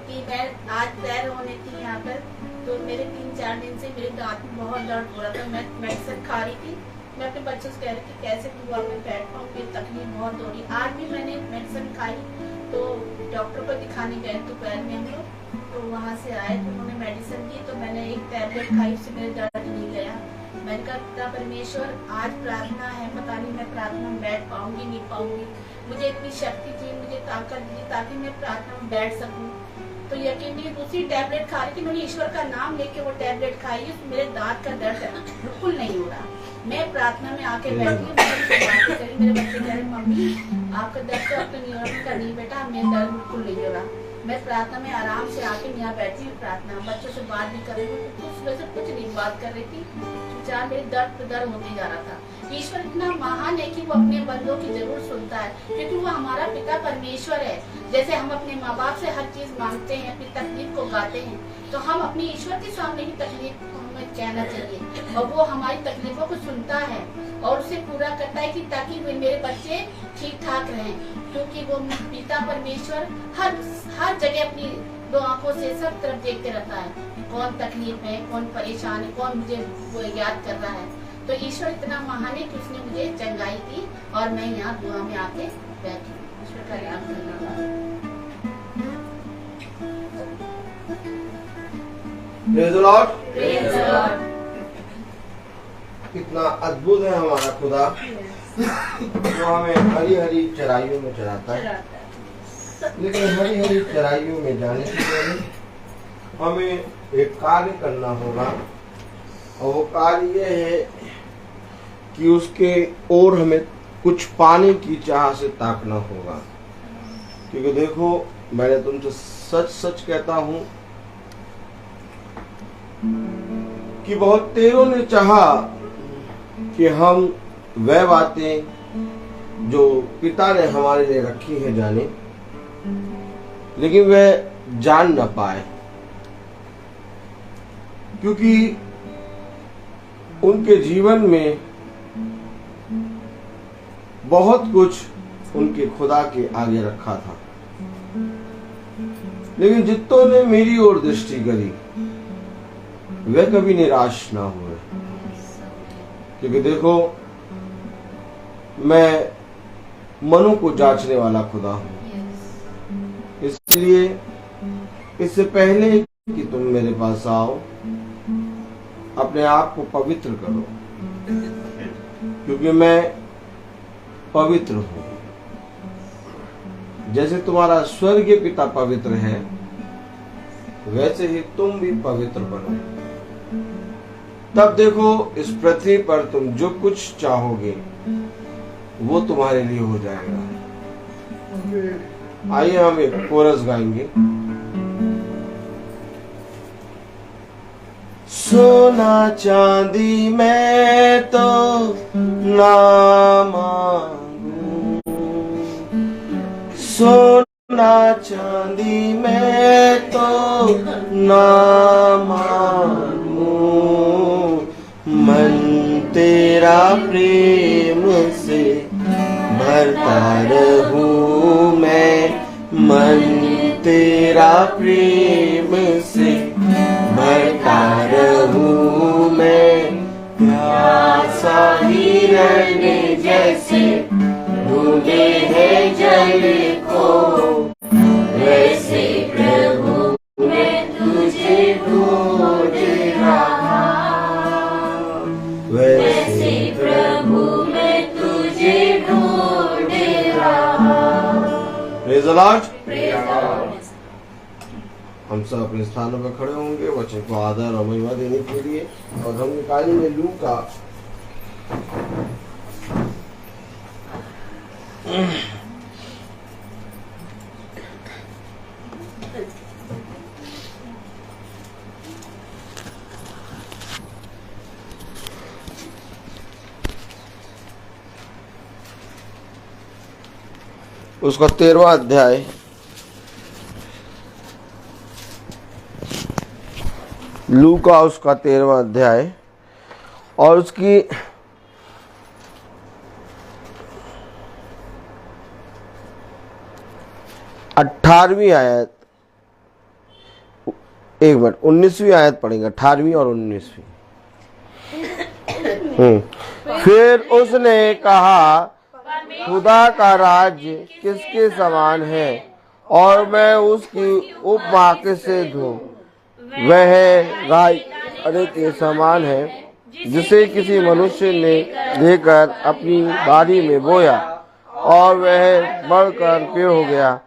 Speaker 2: कि मैं आज पैर होने थी यहाँ पर, तो मेरे 3-4 दिन से मेरे दांत में बहुत दर्द हो रहा था। मैं मेडिसिन खा रही थी, मैं अपने बच्चों से कह रही थी कैसे दुआ में बैठ पाऊँ, मेरी तकलीफ बहुत हो रही। आज भी मैंने मेडिसिन खाई, तो डॉक्टर को दिखाने गए दोपहर में हम लोग, तो वहाँ से आए तो उन्होंने मेडिसिन दी, तो मैंने एक टैबलेट खाई, उससे मेरे दर्द नहीं गया। मैंने कहा पिता परमेश्वर आज प्रार्थना है, पता नहीं मैं प्रार्थना में बैठ पाऊंगी नहीं पाऊंगी, मुझे इतनी शक्ति चाहिए, मुझे ताकत दीजिए ताकि मैं प्रार्थना में बैठ सकूं। तो यकीन नहीं दूसरी टैबलेट खा रही थी, मैंने ईश्वर का नाम लेके वो टैबलेट खाई, मेरे दांत का दर्द बिल्कुल नहीं हो रहा। मैं प्रार्थना में आके बैठी, मेरे बच्चे कह रहे मम्मी आपका दर्द तो आपके नहीं का नहीं बेटा, मेरा दर्द बिल्कुल नहीं हो रहा। मैं प्रार्थना में आराम से आके यहाँ बैठी हूँ, प्रार्थना बच्चों से बात भी कर रही हूँ, कुछ नहीं बात कर रही थी, चुपचाप मेरे दर्द होते जा रहा था। ईश्वर इतना महान है कि वो अपने बंदों की जरूर सुनता है, क्योंकि वो हमारा पिता परमेश्वर है। जैसे हम अपने माँ बाप से हर चीज मांगते हैं, अपनी तकलीफ को गाते हैं, तो हम अपने ईश्वर के सामने ही तकलीफ हमें कहना चाहिए, और वो हमारी तकलीफों को सुनता है और उसे पूरा करता है कि ताकि मेरे बच्चे ठीक ठाक रहें, क्योंकि वो पिता परमेश्वर हर जगह अपनी 2 आंखों से सब तरफ देखते रहता है, कौन तकलीफ है, कौन परेशान है, कौन मुझे वो याद कर रहा है। तो ईश्वर इतना महान है कि उसने मुझे चंगाई दी और मैं यहाँ दुआ में आके बैठी। ईश्वर का नाम धन्यवाद।
Speaker 7: Praise the Lord. कितना अद्भुत है हमारा खुदा, जो हमें हरी हरी चराइयों में चराता है। लेकिन हरी हरी चराइयों में जाने से पहले हमें एक कार्य करना होगा, और वो कार्य ये है कि उसके ओर हमें कुछ पाने की चाह से ताकना होगा। क्योंकि देखो, मैंने तुमसे सच सच कहता हूं कि बहुत तेरों ने चाहा कि हम वह बातें जो पिता ने हमारे लिए रखी है जाने, लेकिन वह जान न पाए, क्योंकि उनके जीवन में बहुत कुछ उनके खुदा के आगे रखा था। लेकिन जितनों ने मेरी ओर दृष्टि करी वे कभी निराश ना हुए, क्योंकि देखो, मैं मनों को जांचने वाला खुदा हूं। इसलिए इससे पहले कि तुम मेरे पास आओ, अपने आप को पवित्र करो, क्योंकि मैं पवित्र हूं। जैसे तुम्हारा स्वर्गीय पिता पवित्र है, वैसे ही तुम भी पवित्र बनो। तब देखो, इस पृथ्वी पर तुम जो कुछ चाहोगे वो तुम्हारे लिए हो जाएगा। आइए हम एक कोरस गाएंगे। सोना चांदी मैं तो ना मांगू, सोना चांदी मैं तो ना मांगू, मन तेरा प्रेम से भरता रहूं मैं, मन तेरा प्रेम से भरता रहूं मैं, प्यासा हिरण जैसे ढूंढे है जल को, वैसे प्रभु मैं तुझे ढूंढ रहा, वैसे प्रभु मैं तुझे ढूंढ रहा। Praise the Lord. हम सब अपने स्थानों पर खड़े होंगे वचन को आदर और महिमा देने के लिए, और हम निकालेंगे लूका उसका 13वां अध्याय, लूका उसका 13वां अध्याय और उसकी 18वीं आयत, 19वीं आयत पढ़ेंगे, 18वीं और 19वीं। फिर उसने कहा, खुदा का राज्य किसके समान है और मैं उसकी उपमा किससे दूं? वह गाय अरे के समान है जिसे किसी मनुष्य ने लेकर अपनी बाड़ी में बोया, और वह बढ़कर पेड़ हो गया,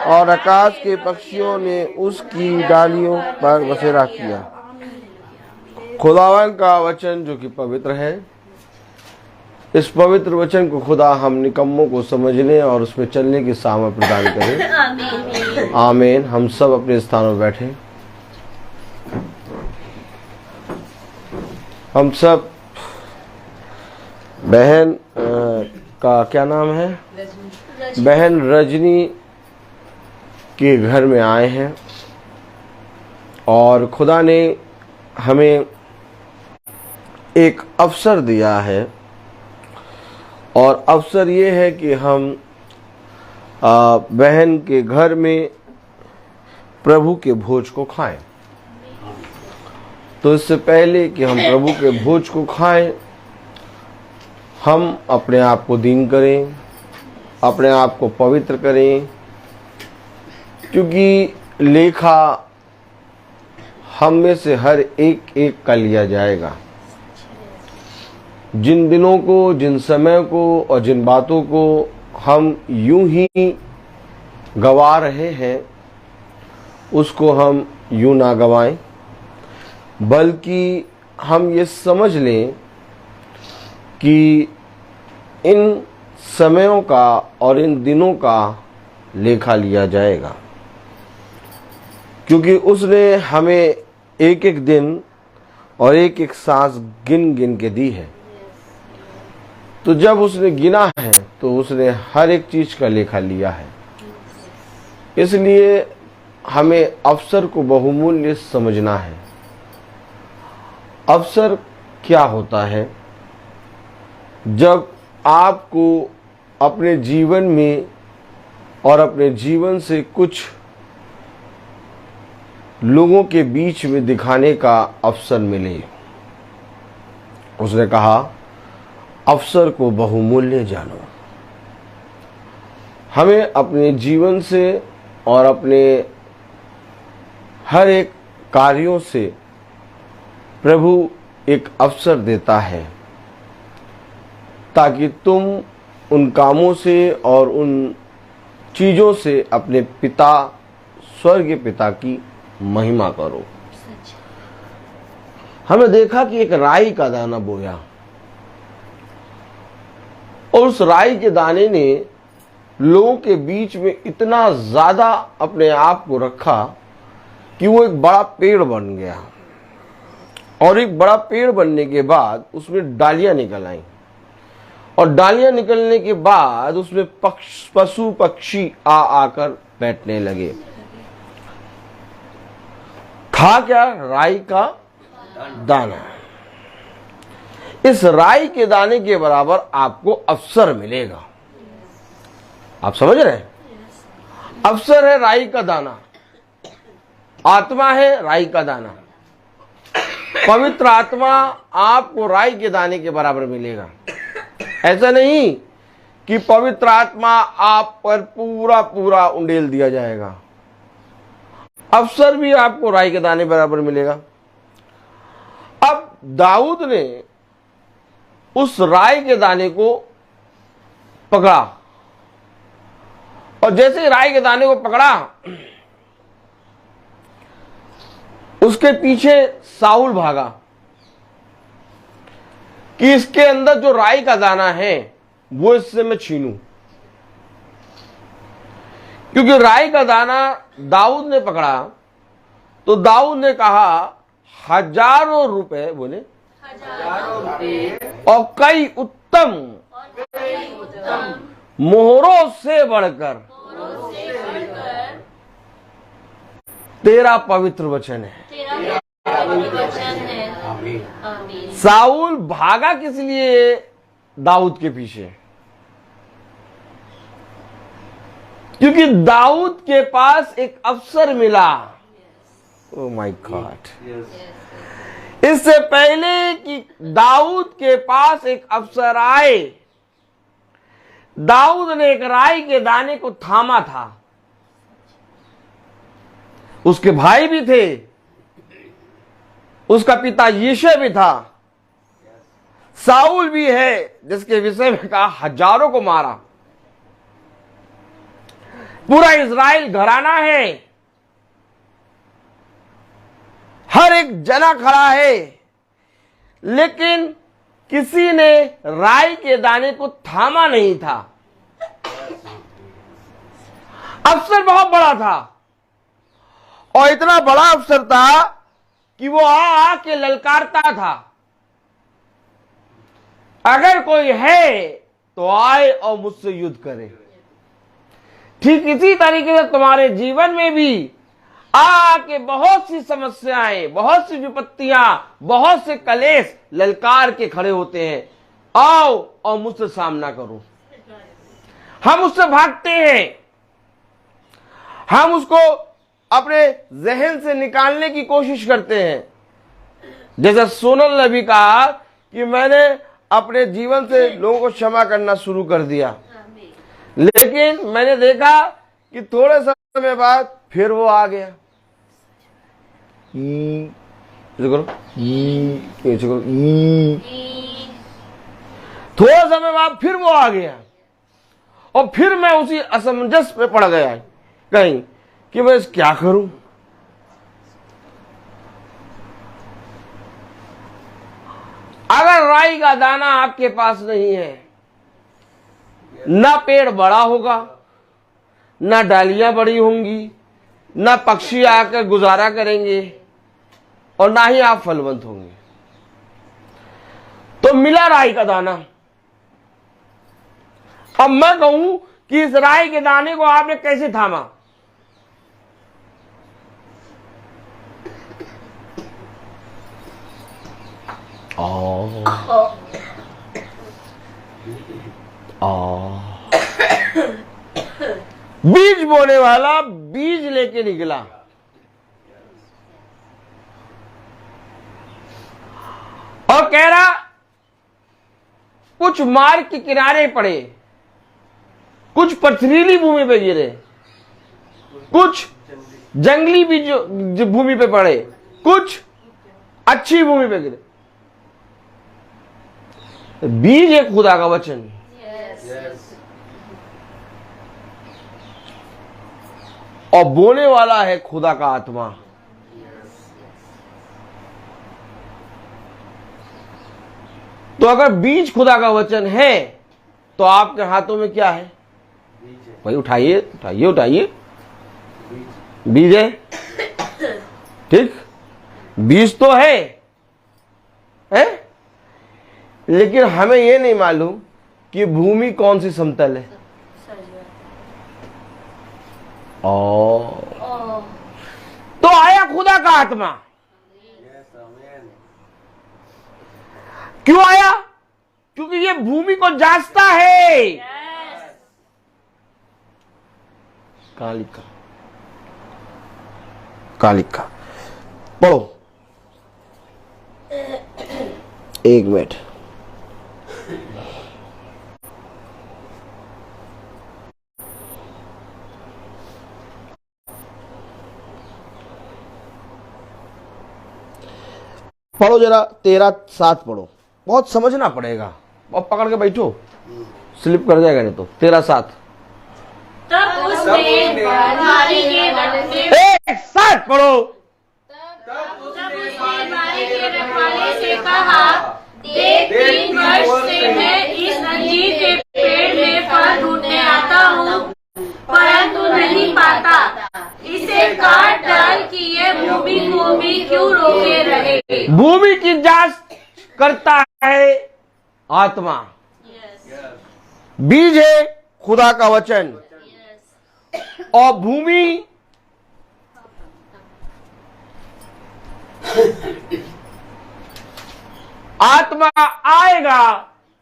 Speaker 7: और आकाश के पक्षियों ने उसकी डालियों पर बसेरा किया। खुदावन का वचन जो कि पवित्र है, इस पवित्र वचन को खुदा हम निकम्मों को समझने और उसमें चलने की सामर्थ प्रदान करें। आमीन। हम सब अपने स्थानों पर बैठे। हम सब बहन का क्या नाम है, बहन रजनी के घर में आए हैं, और खुदा ने हमें एक अवसर दिया है, और अवसर ये है कि हम बहन के घर में प्रभु के भोज को खाएं। तो इससे पहले कि हम प्रभु के भोज को खाएं, हम अपने आप को दीन करें, अपने आप को पवित्र करें, क्योंकि लेखा हम में से हर एक एक का लिया जाएगा। जिन दिनों को, जिन समय को और जिन बातों को हम यूं ही गवा रहे हैं, उसको हम यूं ना गवाएं, बल्कि हम ये समझ लें कि इन समयों का और इन दिनों का लेखा लिया जाएगा, क्योंकि उसने हमें एक एक दिन और एक एक सांस गिन गिन के दी है। तो जब उसने गिना है तो उसने हर एक चीज का लेखा लिया है। इसलिए हमें अवसर को बहुमूल्य समझना है। अवसर क्या होता है? जब आपको अपने जीवन में और अपने जीवन से कुछ लोगों के बीच में दिखाने का अवसर मिले। उसने कहा, अवसर को बहुमूल्य जानो। हमें अपने जीवन से और अपने हर एक कार्यों से प्रभु एक अवसर देता है, ताकि तुम उन कामों से और उन चीजों से अपने पिता, स्वर्गीय पिता की महिमा करो। हमने देखा कि एक राई का दाना बोया और उस राई के दाने ने लोगों के बीच में इतना ज्यादा अपने आप को रखा कि वो एक बड़ा पेड़ बन गया। और एक बड़ा पेड़ बनने के बाद उसमें डालियां निकल आई, और डालियां निकलने के बाद उसमें पशु पक्षी आकर बैठने लगे। था क्या? राई का दाना। इस राई के दाने के बराबर आपको अवसर मिलेगा। आप समझ रहे हैं? अवसर है राई का दाना, आत्मा है राई का दाना। पवित्र आत्मा आपको राई के दाने के बराबर मिलेगा। ऐसा नहीं कि पवित्र आत्मा आप पर पूरा पूरा उंडेल दिया जाएगा। अवसर भी आपको राई के दाने बराबर मिलेगा। अब दाऊद ने उस राई के दाने को पकड़ा, और जैसे ही राई के दाने को पकड़ा, उसके पीछे साउल भागा कि इसके अंदर जो राई का दाना है वो इससे मैं छीनूं। क्योंकि राई का दाना दाऊद ने पकड़ा तो दाऊद ने कहा, हजारों रुपए, बोले और कई उत्तम मोहरों से बढ़कर तेरा पवित्र वचन है। साउल भागा किस लिए दाऊद के पीछे? क्योंकि दाऊद के पास एक अवसर मिला। Oh my God! इससे पहले कि दाऊद के पास एक अवसर आए, दाऊद ने एक राई के दाने को थामा था। उसके भाई भी थे, उसका पिता यिशै भी था, साउल भी है जिसके विषय में कहा हजारों को मारा। पूरा इज़राइल घराना है, हर एक जना खड़ा है, लेकिन किसी ने राई के दाने को थामा नहीं था। अवसर बहुत बड़ा था, और इतना बड़ा अवसर था कि वो आके ललकारता था, अगर कोई है तो आए और मुझसे युद्ध करे। ठीक इसी तरीके से तुम्हारे जीवन में भी आके बहुत सी समस्याएं, बहुत सी विपत्तियां, बहुत से कलेश ललकार के खड़े होते हैं। आओ और मुझसे सामना करो। हम उससे भागते हैं, हम उसको अपने जहन से निकालने की कोशिश करते हैं। जैसा सोनल ने भी कहा कि मैंने अपने जीवन से लोगों को क्षमा करना शुरू कर दिया, लेकिन मैंने देखा कि थोड़े समय बाद फिर वो आ गया। ऐसे करो, ऐसे करो, थोड़ा समय बाद फिर वो आ गया और फिर मैं उसी असमंजस में पड़ गया कहीं कि मैं क्या करूं। अगर राई का दाना आपके पास नहीं है, ना पेड़ बड़ा होगा, ना डालियां बड़ी होंगी, ना पक्षी आकर गुजारा करेंगे और ना ही आप फलवंत होंगे। तो मिला राई का दाना। अब मैं कहूं कि इस राई के दाने को आपने कैसे थामा? बीज बोने वाला बीज लेके निकला और कह रहा कुछ मार्ग के किनारे पड़े, कुछ पथरीली भूमि पे गिरे, कुछ जंगली बीज भूमि पे पड़े, कुछ अच्छी भूमि पे गिरे। बीज है खुदा का वचन। और बोने वाला है खुदा का आत्मा। तो अगर बीज खुदा का वचन है तो आपके हाथों में क्या है भाई? उठाइए उठाइए उठाइए, बीज है, ठीक, बीज तो है? लेकिन हमें यह नहीं मालूम कि भूमि कौन सी समतल है। तो आया खुदा का आत्मा। क्यों आया? क्योंकि ये भूमि को जांचता है। कहां लिखा? कहां लिखा? पढ़ो, एक मिनट। पढ़ो जरा, 13:7 पढ़ो, बहुत समझना पड़ेगा। अब पकड़ के बैठो, स्लिप कर जाएगा नहीं तो। 13:7
Speaker 2: तब उसने बारी के रखवाले
Speaker 7: एक साथ पढ़ो।
Speaker 2: तब उसने बारी के रखवाले से कहा, देख 3 वर्ष से मैं इस अंजीर के पेड़ में फल ढूंढने आता हूँ, परंतु नहीं पाता। इसे काट डाल कि ये भूमि को भी क्यों रोके रहे।
Speaker 7: भूमि की जांच करता है आत्मा। बीज है खुदा का वचन और भूमि आत्मा आएगा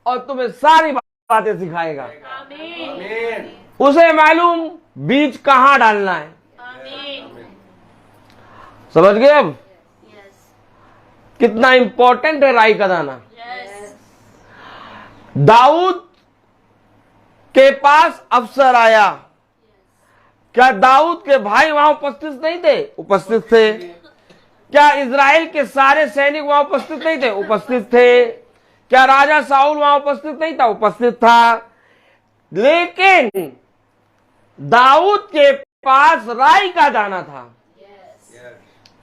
Speaker 7: और तुम्हें सारी बातें सिखाएगा। उसे मालूम बीज कहां डालना है। समझ गए अब कितना इंपॉर्टेंट है राई का दाना। दाऊद के पास अफसर आया। क्या दाऊद के भाई वहां उपस्थित नहीं थे? उपस्थित थे। क्या इजराइल के सारे सैनिक वहां उपस्थित नहीं थे? उपस्थित थे। क्या राजा साउल वहां उपस्थित नहीं था? उपस्थित था। लेकिन दाऊद के पास राई का दाना था,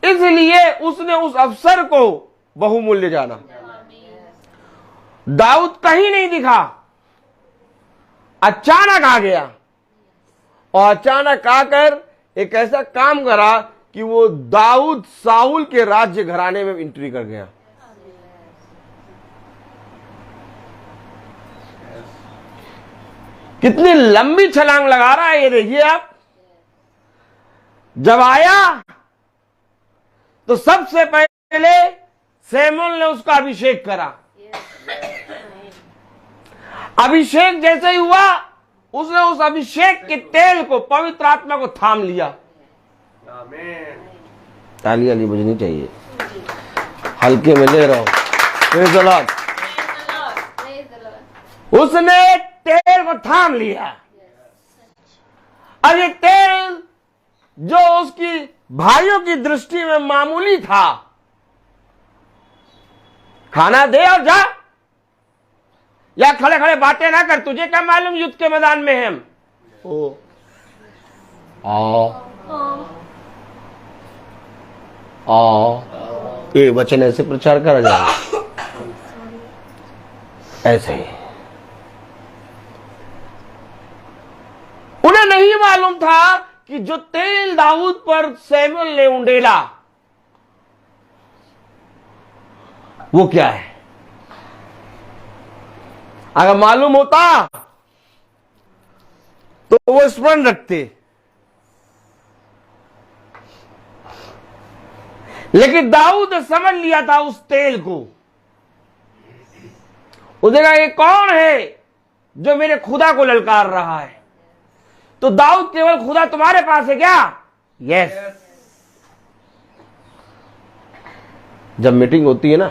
Speaker 7: इसलिए उसने उस अफसर को बहुमूल्य जाना। दाऊद कहीं नहीं दिखा, अचानक आ गया और अचानक आकर एक ऐसा काम करा कि वो दाऊद साउल के राज्य घराने में एंट्री कर गया। कितनी लंबी छलांग लगा रहा है ये देखिए आप। जब आया तो सबसे पहले सैमुएल ने उसका अभिषेक करा। अभिषेक जैसे ही हुआ उसने उस अभिषेक के तेल को, पवित्र आत्मा को थाम लिया। ताली वाली बजनी चाहिए, हल्के में ले रहा हूं। Praise the Lord. उसने तेल को थाम लिया। अब ये तेल जो उसकी भाइयों की दृष्टि में मामूली था। खाना दे और जा, या खड़े खड़े बातें ना कर, तुझे क्या मालूम युद्ध के मैदान में है हम। ओ ये वचन ऐसे प्रचार करा जाए, ऐसे ही। उन्हें नहीं मालूम था कि जो तेल दाऊद पर सैमुअल ने उंडेला वो क्या है। अगर मालूम होता तो वो स्मरण रखते, लेकिन दाऊद ने समझ लिया था उस तेल को। उसने कहा ये कौन है जो मेरे खुदा को ललकार रहा है। तो दाऊद केवल खुदा तुम्हारे पास है क्या? यस। जब मीटिंग होती है ना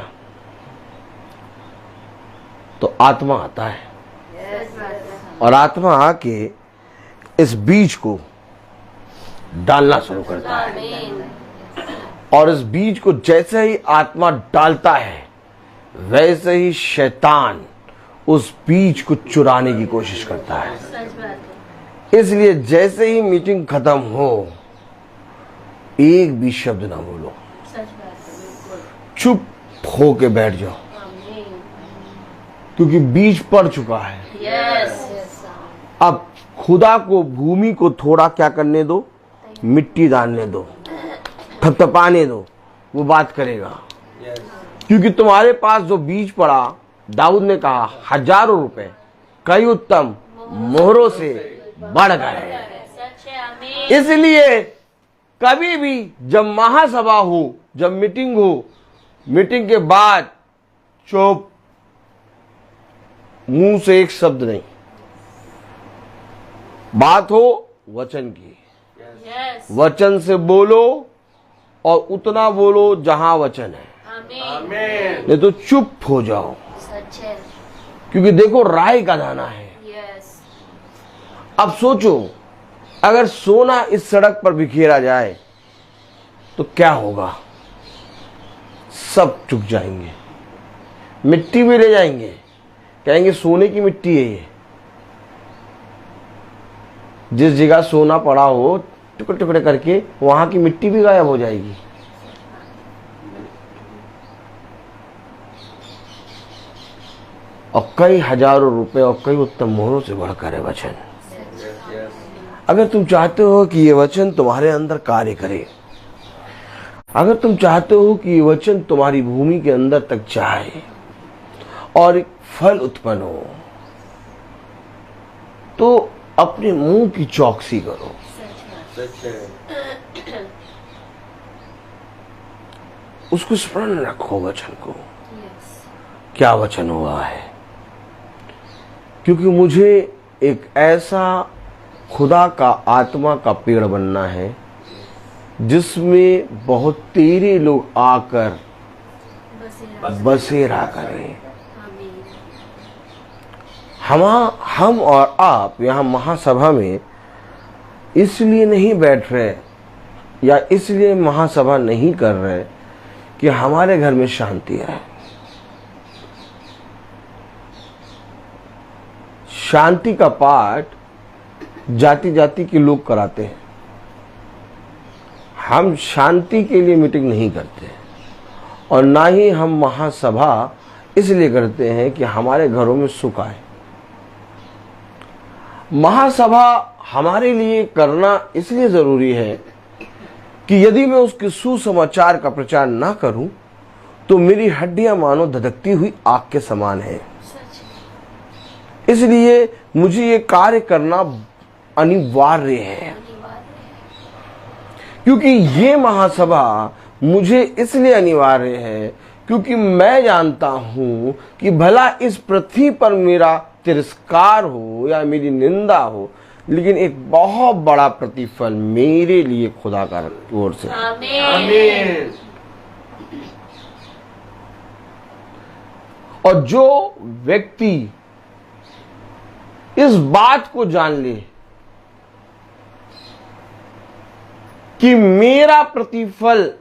Speaker 7: तो आत्मा आता है और आत्मा आके इस बीज को डालना शुरू करता है, और इस बीज को जैसे ही आत्मा डालता है वैसे ही शैतान उस बीज को चुराने की कोशिश करता है। इसलिए जैसे ही मीटिंग खत्म हो एक भी शब्द ना बोलो, चुप होके बैठ जाओ, क्योंकि बीज पड़ चुका है। अब खुदा को, भूमि को थोड़ा क्या करने दो, मिट्टी डालने दो, थपथपाने दो, वो बात करेगा। क्योंकि तुम्हारे पास जो बीज पड़ा, दाऊद ने कहा हजारों रुपए कई उत्तम मोहरों से बढ़ गए। इसलिए कभी भी जब महासभा हो, जब मीटिंग हो, मीटिंग के बाद चुप, मुंह से एक शब्द नहीं, बात हो वचन की, वचन से बोलो और उतना बोलो जहां वचन है। नहीं तो चुप हो जाओ, क्योंकि देखो राय का दाना है। अब सोचो, अगर सोना इस सड़क पर बिखेरा जाए तो क्या होगा? सब चुक जाएंगे, मिट्टी भी ले जाएंगे, कहेंगे सोने की मिट्टी है ये। जिस जगह सोना पड़ा हो टुकड़े टुकड़े करके वहां की मिट्टी भी गायब हो जाएगी। और कई हजारों रुपए और कई उत्तम मोहरों से बढ़कर है वचन। अगर तुम चाहते हो कि ये वचन तुम्हारे अंदर कार्य करे, अगर तुम चाहते हो कि ये वचन तुम्हारी भूमि के अंदर तक जाए और एक फल उत्पन्न हो, तो अपने मुंह की चौकसी करो। उसको स्मरण रखो, वचन को। क्या वचन हुआ है? क्योंकि मुझे एक ऐसा खुदा का आत्मा का पेड़ बनना है जिसमें बहुत तेरे लोग आकर बसेरा करें। हम और आप यहाँ महासभा में इसलिए नहीं बैठ रहे या इसलिए महासभा नहीं कर रहे कि हमारे घर में शांति है। शांति का पाठ जाति जाति के लोग कराते हैं। हम शांति के लिए मीटिंग नहीं करते और ना ही हम महासभा इसलिए करते हैं कि हमारे घरों में सुख आए। महासभा हमारे लिए करना इसलिए जरूरी है कि यदि मैं उसके सुसमाचार का प्रचार ना करूं तो मेरी हड्डियां मानो धधकती हुई आग के समान है। इसलिए मुझे ये कार्य करना अनिवार्य है, क्योंकि ये महासभा मुझे इसलिए अनिवार्य है क्योंकि मैं जानता हूं कि भला इस पृथ्वी पर मेरा तिरस्कार हो या मेरी निंदा हो, लेकिन एक बहुत बड़ा प्रतिफल मेरे लिए खुदा का ओर से। आमीन। और जो व्यक्ति इस बात को जान ले कि मेरा प्रतिफल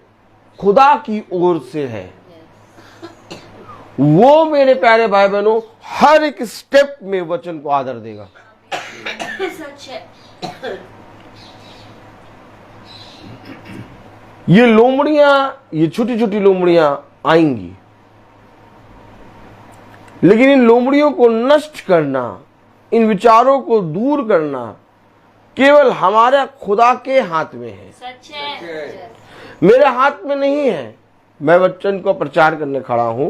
Speaker 7: खुदा की ओर से है। वो मेरे प्यारे भाई बहनों हर एक स्टेप में वचन को आदर देगा।
Speaker 4: सच है।
Speaker 7: ये लोमड़ियां, ये छोटी छोटी लोमड़ियां आएंगी, लेकिन इन लोमड़ियों को नष्ट करना, इन विचारों को दूर करना केवल हमारे खुदा के हाथ में है,
Speaker 4: सच है।
Speaker 7: मेरे हाथ में नहीं है। मैं वचन को प्रचार करने खड़ा हूं,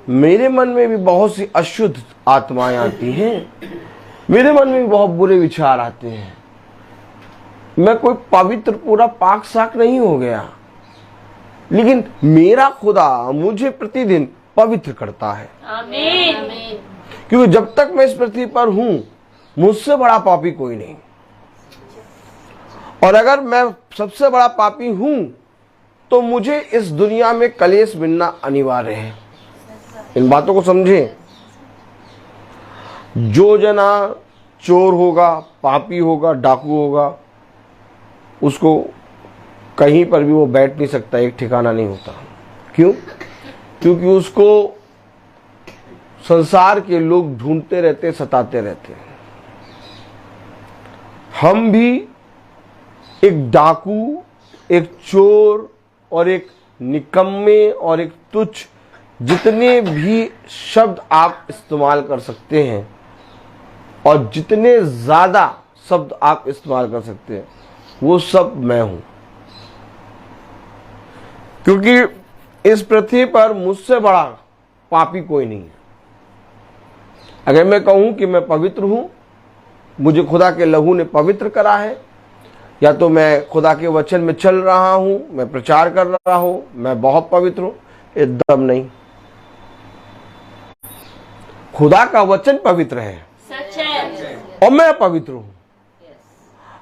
Speaker 7: मेरे मन में भी बहुत सी अशुद्ध आत्माएं आती हैं, मेरे मन में भी बहुत बुरे विचार आते हैं। मैं कोई पवित्र पूरा पाक साक नहीं हो गया, लेकिन मेरा खुदा मुझे प्रतिदिन पवित्र करता है।
Speaker 4: आमीन।
Speaker 7: क्योंकि जब तक मैं इस पृथ्वी पर हूं, मुझसे बड़ा पापी कोई नहीं। और अगर मैं सबसे बड़ा पापी हूं, तो मुझे इस दुनिया में कलेश मिलना अनिवार्य है। इन बातों को समझें। जो जना चोर होगा, पापी होगा, डाकू होगा, उसको कहीं पर भी वो बैठ नहीं सकता, एक ठिकाना नहीं होता। क्यों? क्योंकि उसको संसार के लोग ढूंढते रहते, सताते रहते। हम भी एक डाकू, एक चोर और एक निकम्मे और एक तुच्छ, जितने भी शब्द आप इस्तेमाल कर सकते हैं और जितने ज्यादा शब्द आप इस्तेमाल कर सकते हैं, वो सब मैं हूं। क्योंकि इस पृथ्वी पर मुझसे बड़ा पापी कोई नहीं है। अगर मैं कहूं कि मैं पवित्र हूं, मुझे खुदा के लहू ने पवित्र करा है, या तो मैं खुदा के वचन में चल रहा हूं, मैं प्रचार कर रहा हूं, मैं बहुत पवित्र हूं, एकदम नहीं। खुदा का वचन पवित्र है,
Speaker 4: सच है।
Speaker 7: और मैं पवित्र हूं।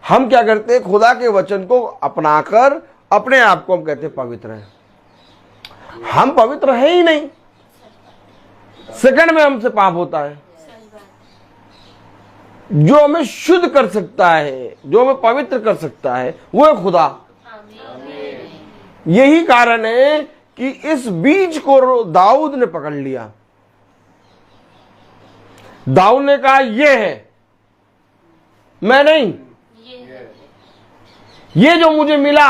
Speaker 7: हम क्या करते हैं? खुदा के वचन को अपनाकर अपने आप को हम कहते हैं पवित्र हैं। हम पवित्र हैं ही नहीं। सेकंड में हमसे पाप होता है। जो हमें शुद्ध कर सकता है, जो हमें पवित्र कर सकता है, वो है खुदा। यही कारण है कि इस बीज को दाऊद ने पकड़ लिया। दाऊद ने कहा ये है, मैं नहीं, ये जो मुझे मिला।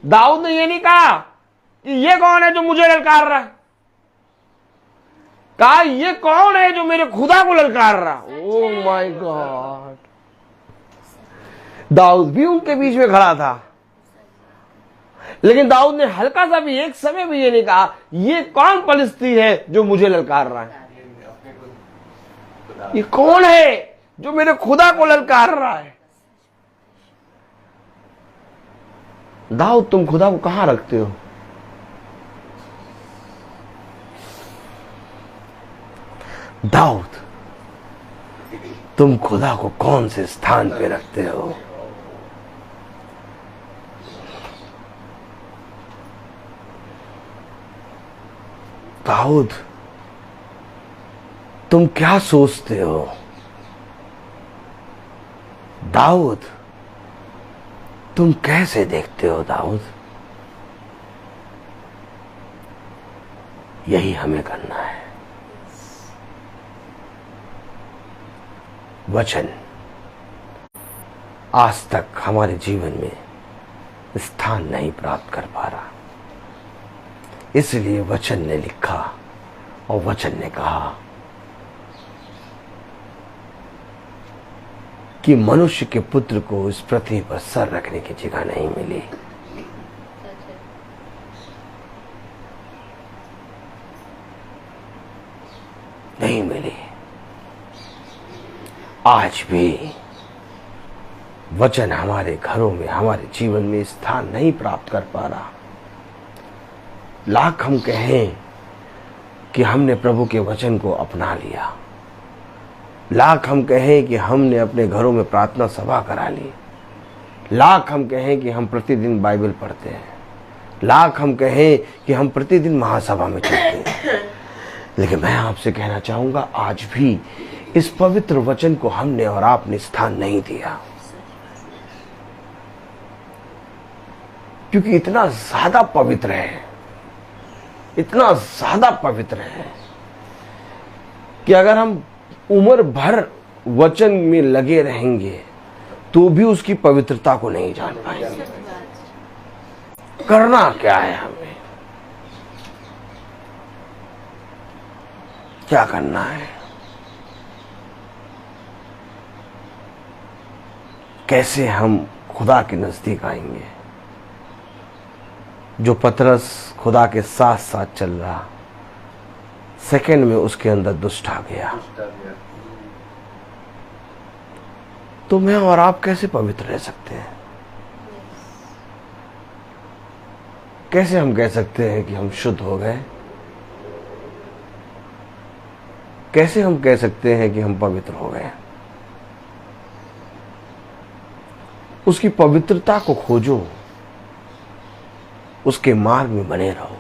Speaker 7: दाऊद ने ये नहीं कहा कि ये कौन है जो मुझे ललकार रहा है, कहा ये कौन है जो मेरे खुदा को ललकार रहा। Oh my God! दाऊद भी उनके बीच में खड़ा था, लेकिन दाऊद ने हल्का सा भी, एक समय भी ये नहीं कहा ये कौन पलिश्ती है जो मुझे ललकार रहा है, ये कौन है जो मेरे खुदा को ललकार रहा है। दाऊद, तुम खुदा को कहां रखते हो? दाऊद, तुम खुदा को कौन से स्थान पे रखते हो? दाऊद, तुम क्या सोचते हो? दाऊद, तुम कैसे देखते हो? दाऊद, यही हमें करना है। वचन आज तक हमारे जीवन में स्थान नहीं प्राप्त कर पा रहा, इसलिए वचन ने लिखा और वचन ने कहा कि मनुष्य के पुत्र को इस पृथ्वी पर सर रखने की जगह नहीं मिली। नहीं मिली। आज भी वचन हमारे घरों में, हमारे जीवन में स्थान नहीं प्राप्त कर पा रहा। लाख हम कहें कि हमने प्रभु के वचन को अपना लिया, लाख हम कहें कि हमने अपने घरों में प्रार्थना सभा करा ली, लाख हम कहें कि हम प्रतिदिन बाइबल पढ़ते हैं, लाख हम कहें कि हम प्रतिदिन महासभा में चलते हैं, लेकिन मैं आपसे कहना चाहूंगा आज भी इस पवित्र वचन को हमने और आपने स्थान नहीं दिया। क्योंकि इतना ज्यादा पवित्र है, इतना ज्यादा पवित्र है कि अगर हम उम्र भर वचन में लगे रहेंगे तो भी उसकी पवित्रता को नहीं जान पाएंगे। करना क्या है, हमें क्या करना है, कैसे हम खुदा के नजदीक आएंगे। जो पतरस खुदा के साथ साथ चल रहा, सेकंड में उसके अंदर दुष्ट आ गया। तो मैं और आप कैसे पवित्र रह सकते हैं? कैसे हम कह सकते हैं कि हम शुद्ध हो गए? कैसे हम कह सकते हैं कि हम पवित्र हो गए? उसकी पवित्रता को खोजो, उसके मार्ग में बने रहो,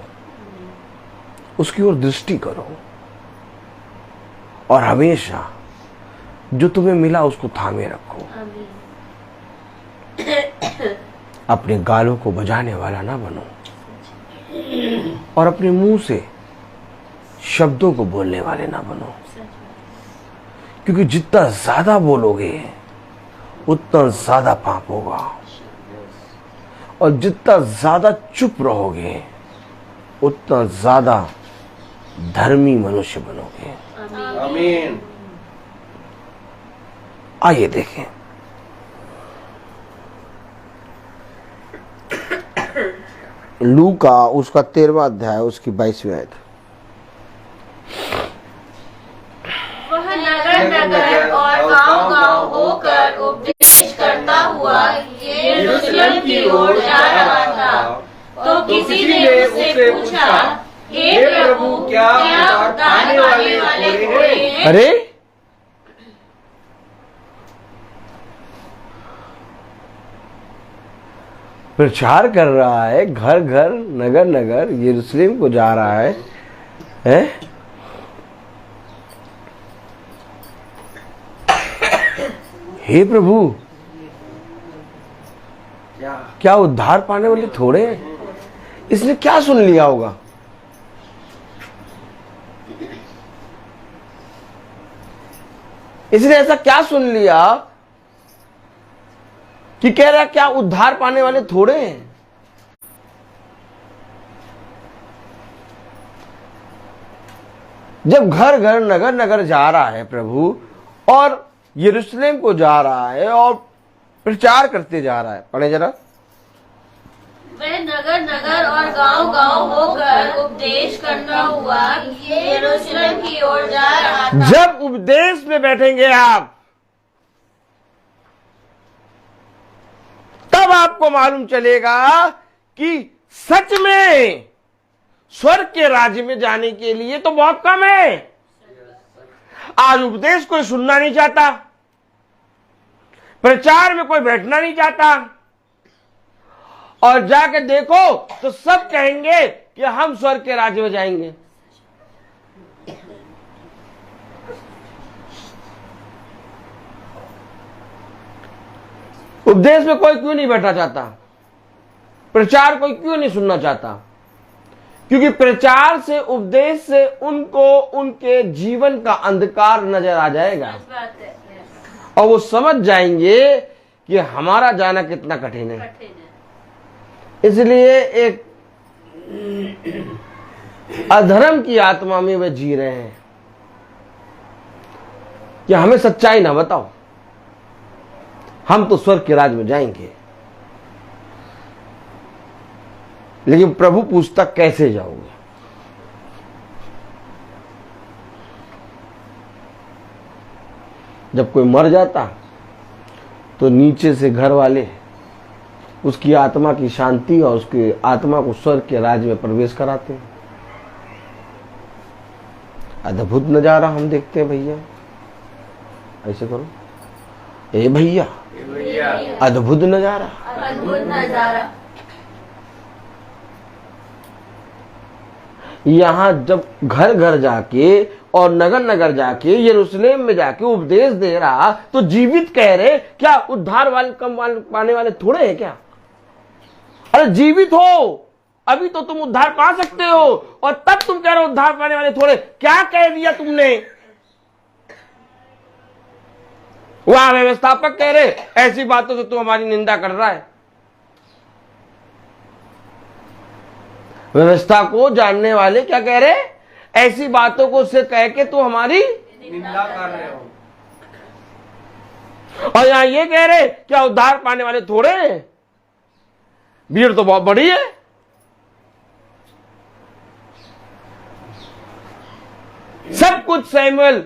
Speaker 7: उसकी ओर दृष्टि करो और हमेशा जो तुम्हें मिला उसको थामे रखो। अपने गालों को बजाने वाला ना बनो और अपने मुंह से शब्दों को बोलने वाले ना बनो, क्योंकि जितना ज्यादा बोलोगे उतना ज्यादा पाप होगा और जितना ज्यादा चुप रहोगे उतना ज्यादा धर्मी मनुष्य बनोगे।
Speaker 1: आमीन।
Speaker 7: आइए देखें लूका उसका 13वां अध्याय उसकी 22वीं आयत।
Speaker 2: वह नगर नगर और गांव गांव होकर उपदेश करता हुआ यरूशलेम की ओर जा रहा था, तो किसी ने उससे पूछा, हे प्रभु, क्या उद्धार पाने वाले थोड़े हैं?
Speaker 7: अरे प्रचार कर रहा है, घर घर नगर नगर यरूशलेम को जा रहा है, हैं? हे प्रभु, क्या उद्धार पाने वाले थोड़े हैं? इसने क्या सुन लिया होगा? इसने ऐसा क्या सुन लिया कि कह रहा क्या उद्धार पाने वाले थोड़े हैं? जब घर घर नगर नगर जा रहा है प्रभु और यरूशलेम को जा रहा है और प्रचार करते जा रहा है, पढ़े जरा।
Speaker 2: वह नगर नगर और गांव गांव होकर उपदेश करता हुआ यरूशलेम की ओर जा रहा था।
Speaker 7: जब उपदेश में बैठेंगे आप, तब आपको मालूम चलेगा कि सच में स्वर्ग के राज्य में जाने के लिए तो बहुत कम है। आज उपदेश कोई सुनना नहीं चाहता, प्रचार में कोई बैठना नहीं चाहता, और जाके देखो तो सब कहेंगे कि हम स्वर्ग के राज्य में जाएंगे। उपदेश में कोई क्यों नहीं बैठना चाहता? प्रचार कोई क्यों नहीं सुनना चाहता? क्योंकि प्रचार से, उपदेश से उनको उनके जीवन का अंधकार नजर आ जाएगा और वो समझ जाएंगे कि हमारा जाना कितना कठिन है। इसलिए एक अधर्म की आत्मा में वे जी रहे हैं कि हमें सच्चाई ना बताओ, हम तो स्वर्ग के राज्य में जाएंगे। लेकिन प्रभु पूछता कैसे जाओगे? जब कोई मर जाता तो नीचे से घर वाले उसकी आत्मा की शांति और उसकी आत्मा को स्वर्ग के राज्य में प्रवेश कराते हैं। अद्भुत नजारा हम देखते हैं भैया। ऐसे करो, ए भैया, अद्भुत नजारा।
Speaker 2: अद्भुत नजारा।
Speaker 7: यहां जब घर घर जाके और नगर नगर जाके यरूशलेम में जाके उपदेश दे रहा तो जीवित कह रहे, क्या उद्धार वाले कम पाने वाले थोड़े हैं क्या? अरे जीवित हो, अभी तो तुम उद्धार पा सकते हो, और तब तुम कह रहे हो उद्धार पाने वाले थोड़े। क्या कह दिया तुमने? वह व्यवस्थापक कह रहे ऐसी बातों से तू हमारी निंदा कर रहा है। व्यवस्था को जानने वाले क्या कह रहे? ऐसी बातों को उससे कह के तू हमारी
Speaker 1: निंदा कर रहे हो।
Speaker 7: और यहां ये कह रहे क्या उद्धार पाने वाले थोड़े हैं? भीड़ तो बहुत बड़ी है। सब कुछ सैमुएल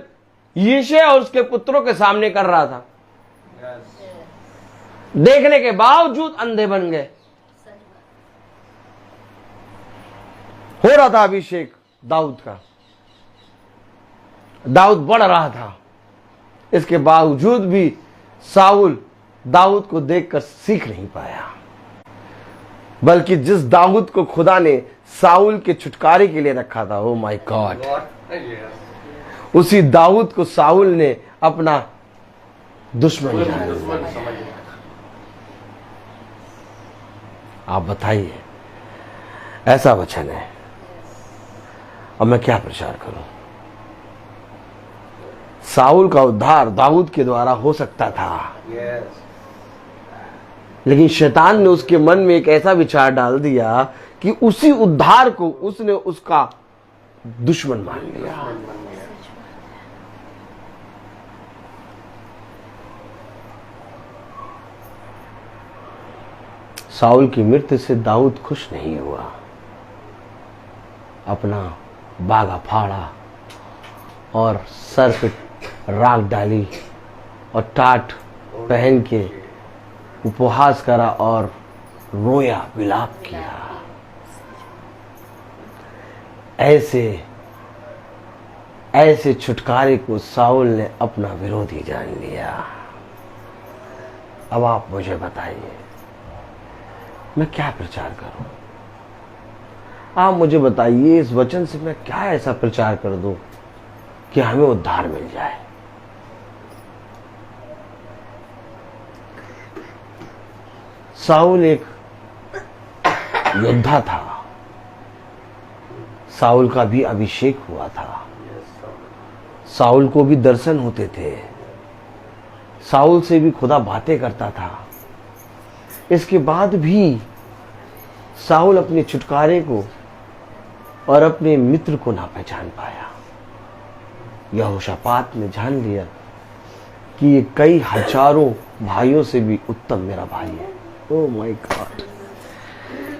Speaker 7: यिशै और उसके पुत्रों के सामने कर रहा था। देखने के बावजूद अंधे बन गए। हो रहा था अभिषेक दाऊद का, दाऊद बढ़ रहा था, इसके बावजूद भी साउल दाऊद को देखकर सीख नहीं पाया, बल्कि जिस दाऊद को खुदा ने साउल के छुटकारे के लिए रखा था, ओ माय गॉड, उसी दाऊद को साउल ने अपना दुश्मन जान लिया। आप बताइए, ऐसा वचन है, अब मैं क्या प्रचार करूं? साउल का उद्धार दाऊद के द्वारा हो सकता था, लेकिन शैतान ने उसके मन में एक ऐसा विचार डाल दिया कि उसी उद्धार को उसने उसका दुश्मन मान लिया। साउल की मृत्यु से दाऊद खुश नहीं हुआ, अपना बागा फाड़ा और सर पे राख डाली और टाट पहन के उपवास करा और रोया, विलाप किया। ऐसे छुटकारे को साउल ने अपना विरोधी जान लिया। अब आप मुझे बताइए, मैं क्या प्रचार करूं? आप मुझे बताइए, इस वचन से मैं क्या ऐसा प्रचार कर दूं कि हमें उद्धार मिल जाए? साउल एक योद्धा था, साउल का भी अभिषेक हुआ था, साउल को भी दर्शन होते थे, साउल से भी खुदा बातें करता था। इसके बाद भी साउल अपने छुटकारे को और अपने मित्र को ना पहचान पाया। यहोशापात ने जान लिया कि ये कई हजारों भाइयों से भी उत्तम मेरा भाई है। ओह माय गॉड,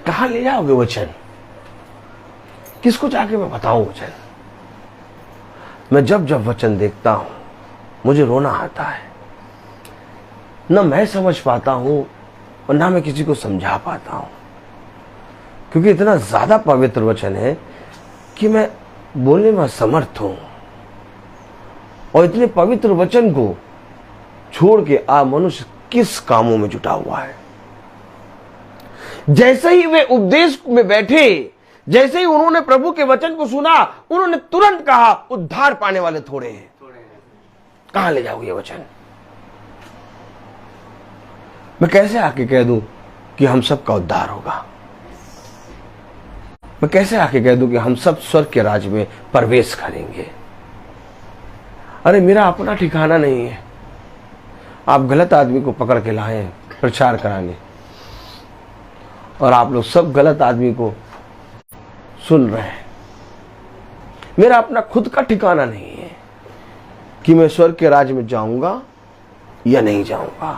Speaker 7: कहां ले जाओगे वचन? किसको जाके मैं बताऊं वचन? मैं जब जब वचन देखता हूं मुझे रोना आता है। न मैं समझ पाता हूं और ना मैं किसी को समझा पाता हूं, क्योंकि इतना ज्यादा पवित्र वचन है कि मैं बोलने में असमर्थ हूं। और इतने पवित्र वचन को छोड़ के मनुष्य किस कामों में जुटा हुआ है। जैसे ही वे उपदेश में बैठे, जैसे ही उन्होंने प्रभु के वचन को सुना, उन्होंने तुरंत कहा उद्धार पाने वाले थोड़े हैं। कहां ले जाओगे ये वचन? मैं कैसे आके कह दूं कि हम सबका उद्धार होगा? मैं कैसे आके कह दूं कि हम सब स्वर्ग के राज्य में प्रवेश करेंगे? अरे मेरा अपना ठिकाना नहीं है। आप गलत आदमी को पकड़ के लाए प्रचार कराने, और आप लोग सब गलत आदमी को सुन रहे हैं। मेरा अपना खुद का ठिकाना नहीं है कि मैं स्वर्ग के राज्य में जाऊंगा या नहीं जाऊंगा,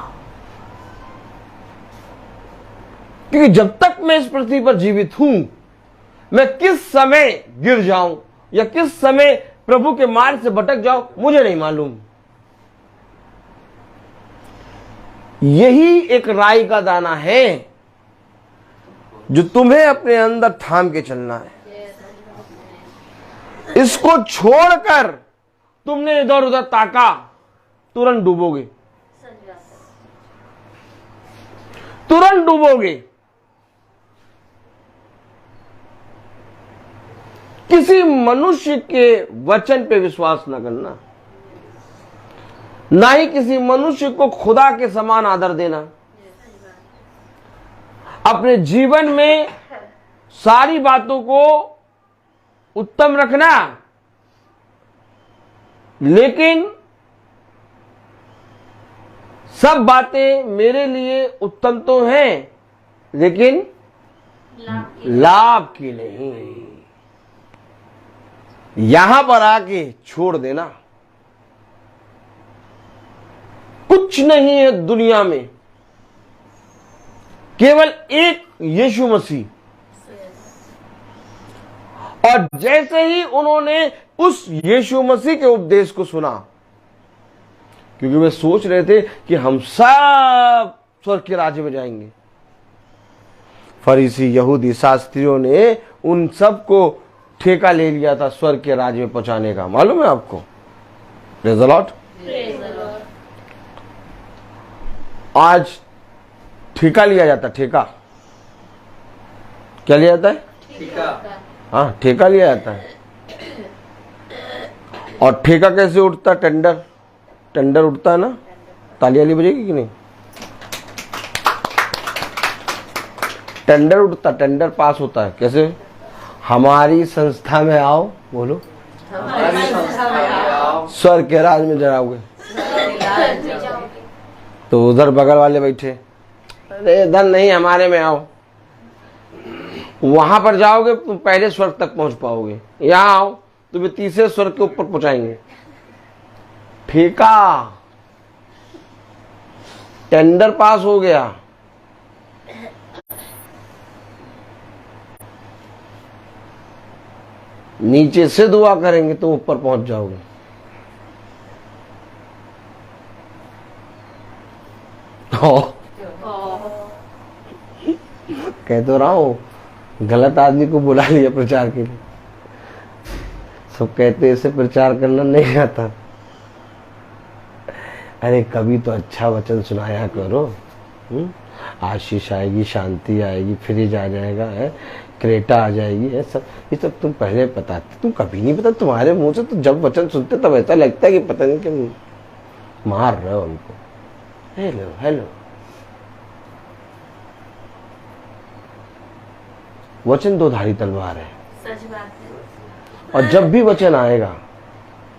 Speaker 7: क्योंकि जब तक मैं इस पृथ्वी पर जीवित हूं, मैं किस समय गिर जाऊं या किस समय प्रभु के मार्ग से भटक जाऊं मुझे नहीं मालूम। यही एक राई का दाना है जो तुम्हें अपने अंदर थाम के चलना है। इसको छोड़कर तुमने इधर उधर ताका, तुरंत डूबोगे, तुरंत डूबोगे। किसी मनुष्य के वचन पे विश्वास न करना, ना ही किसी मनुष्य को खुदा के समान आदर देना।
Speaker 8: अपने जीवन में सारी बातों को उत्तम रखना, लेकिन सब बातें मेरे लिए उत्तम तो हैं, लेकिन लाभ की नहीं। यहां पर आके छोड़ देना। कुछ नहीं है दुनिया में, केवल एक यीशु मसीह। और जैसे ही उन्होंने उस यीशु मसीह के उपदेश को सुना, क्योंकि वे सोच रहे थे कि हम सब स्वर्ग के राज्य में जाएंगे, फरीसी यहूदी शास्त्रियों ने उन सब को ठेका ले लिया था स्वर्ग के राज्य में पहुंचाने का। मालूम है आपको? Praise the Lord. आज ठेका लिया जाता, ठेका क्या लिया जाता है? हाँ, ठेका लिया जाता है। और ठेका कैसे उठता? टेंडर, टेंडर उठता है ना। तालियां ली बजेगी कि नहीं? टेंडर उठता, टेंडर पास होता है। कैसे? हमारी संस्था में आओ, बोलो,
Speaker 1: हमारी संस्था में आओ,
Speaker 8: स्वर्ग के राज में जाओगे। तो उधर बगल वाले बैठे, अरे इधर नहीं, हमारे में आओ। वहां पर जाओगे तुम पहले स्वर्ग तक पहुंच पाओगे, यहां आओ तुम्हें तीसरे स्वर्ग के ऊपर पहुंचाएंगे। ठेका, टेंडर पास हो गया। नीचे से दुआ करेंगे तो ऊपर पहुंच जाओगे। कह तो रहा हूं, गलत आदमी को बुला लिया प्रचार के लिए। सब कहते इसे प्रचार करना नहीं आता। अरे कभी तो अच्छा वचन सुनाया करो। आशीष आएगी, शांति आएगी, फ्रिज आ जाएगा, है क्रेटा आ जाएगी, है सब। ये सब तुम पहले बताते, तुम कभी नहीं पता। तुम्हारे मुंह से तो जब वचन सुनते तब ऐसा लगता है कि पता नहीं कि मार रहे हो उनको। हेलो हेलो, वचन दो धारी तलवार है।
Speaker 4: सच बात है।
Speaker 8: और जब भी वचन आएगा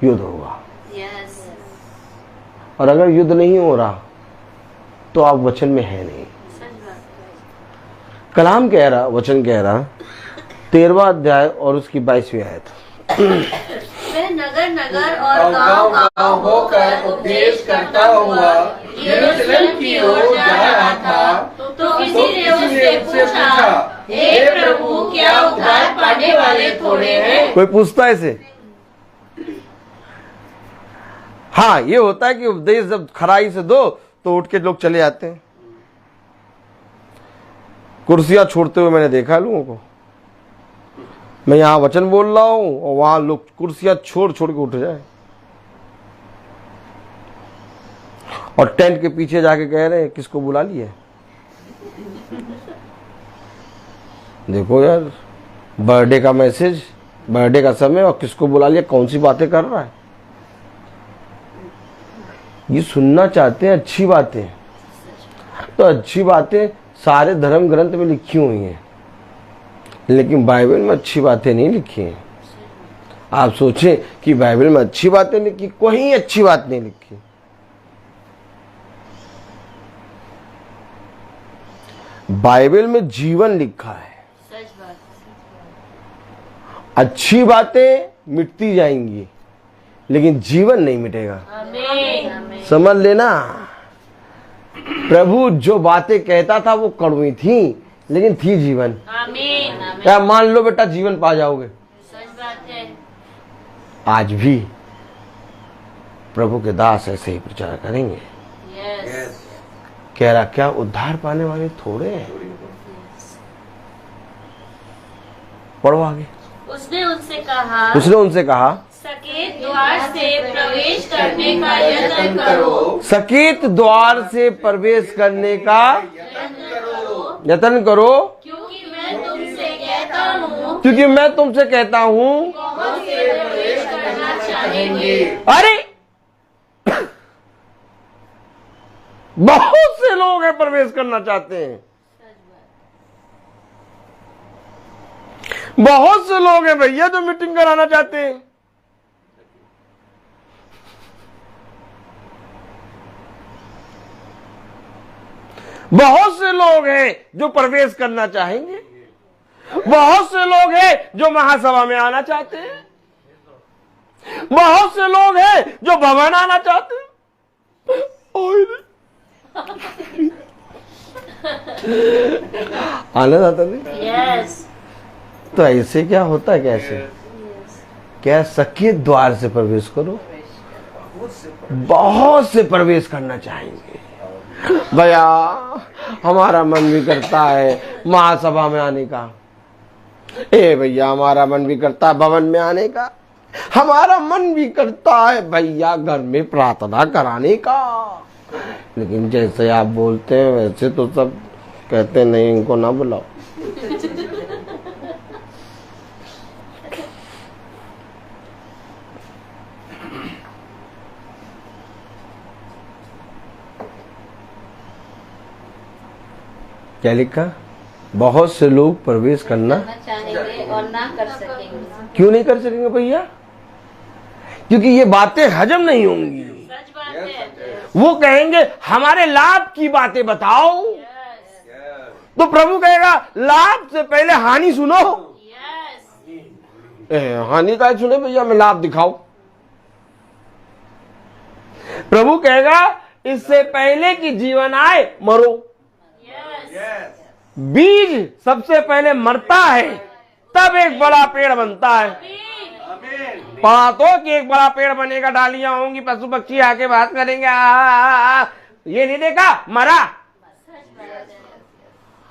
Speaker 8: युद्ध होगा।
Speaker 4: यस।
Speaker 8: और अगर युद्ध नहीं हो रहा तो आप वचन में है नहीं।
Speaker 4: सच बात है।
Speaker 8: कलाम कह रहा, वचन कह रहा, 13वां अध्याय और उसकी 22वीं आयत।
Speaker 4: वह नगर नगर और
Speaker 1: और
Speaker 4: गांव
Speaker 1: गांव होकर उपदेश करता हुआ यरूशलेम की ओर जा रहा था,
Speaker 4: तो किसी ने उससे पूछा, हे प्रभु, क्या उद्धार पाने वाले थोड़े हैं?
Speaker 8: कोई पूछता है इसे? हाँ, ये होता है कि उपदेश जब खराई से दो तो उठ के लोग चले जाते हैं। कुर्सियां छोड़ते हुए मैंने देखा लोगों को। मैं यहां वचन बोल रहा हूं और वहां लोग कुर्सियां छोड़ छोड़ के उठ जाए और टेंट के पीछे जाके कह रहे हैं किसको बुला लिए। देखो यार, बर्थडे का मैसेज, बर्थडे का समय और किसको बुला लिया, कौन सी बातें कर रहा है। ये सुनना चाहते हैं अच्छी बातें, तो अच्छी बातें सारे धर्म ग्रंथ में लिखी हुई हैं, लेकिन बाइबल में अच्छी बातें नहीं लिखी हैं। आप सोचें कि बाइबल में अच्छी बातें लिखी, कोई अच्छी बात नहीं लिखी। बाइबल में जीवन लिखा है।
Speaker 4: सच बात।
Speaker 8: अच्छी बातें मिटती जाएंगी लेकिन जीवन नहीं मिटेगा।
Speaker 4: आमीन।
Speaker 8: समझ लेना, प्रभु जो बातें कहता था वो कड़वी थी लेकिन थी जीवन।
Speaker 4: आमीन।
Speaker 8: क्या मान लो बेटा जीवन पा जाओगे।
Speaker 4: सच बात है।
Speaker 8: आज भी प्रभु के दास ऐसे ही प्रचार करेंगे।
Speaker 4: यस।
Speaker 8: कह रहा क्या उद्धार पाने वाले थोड़े हैं। पढ़ो आगे।
Speaker 4: उसने उनसे कहा, सकेत द्वार से प्रवेश करने का यत्न करो।
Speaker 8: सकेत द्वार से प्रवेश करने का यत्न करो,
Speaker 4: क्योंकि मैं तुमसे कहता हूँ,
Speaker 8: क्योंकि मैं तुमसे कहता हूँ।
Speaker 4: बहुत से प्रवेश करना चाहेंगे।
Speaker 8: अरे बहुत से लोग हैं प्रवेश करना चाहते हैं,
Speaker 7: बहुत से लोग हैं भैया जो मीटिंग कराना चाहते हैं। बहुत से लोग हैं जो प्रवेश करना चाहेंगे। बहुत से लोग हैं जो महासभा में आना चाहते हैं। बहुत से लोग हैं जो भवन आना चाहते हैं। आनंद आता नहीं?
Speaker 2: यस।
Speaker 8: तो ऐसे क्या होता है? कैसे क्या सके द्वार से प्रवेश करो। बहुत से प्रवेश करना चाहेंगे भैया। हमारा मन भी करता है महासभा में आने का। ए भैया हमारा मन भी करता है भवन में आने का। हमारा मन भी करता है भैया घर में प्रार्थना कराने का। लेकिन जैसे आप बोलते हैं वैसे तो सब कहते नहीं, इनको ना बुलाओ। क्या लिखा? बहुत से लोग प्रवेश करना
Speaker 2: चाहेंगे और ना कर सकेंगे।
Speaker 8: क्यों नहीं कर सकेंगे भैया? क्योंकि ये बातें हजम नहीं होंगी।
Speaker 2: सच बात है।
Speaker 8: वो कहेंगे हमारे लाभ की बातें बताओ। तो प्रभु कहेगा लाभ से पहले हानि सुनो। हानि का सुने भैया, मैं लाभ दिखाओ। प्रभु कहेगा इससे पहले कि जीवन आए मरो। बीज सबसे पहले मरता है तब एक बड़ा पेड़ बनता है। पढ़ा तो कि एक बड़ा पेड़ बनेगा, डालियां होंगी, पशु पक्षी आके बात करेंगे। ये नहीं देखा मरा।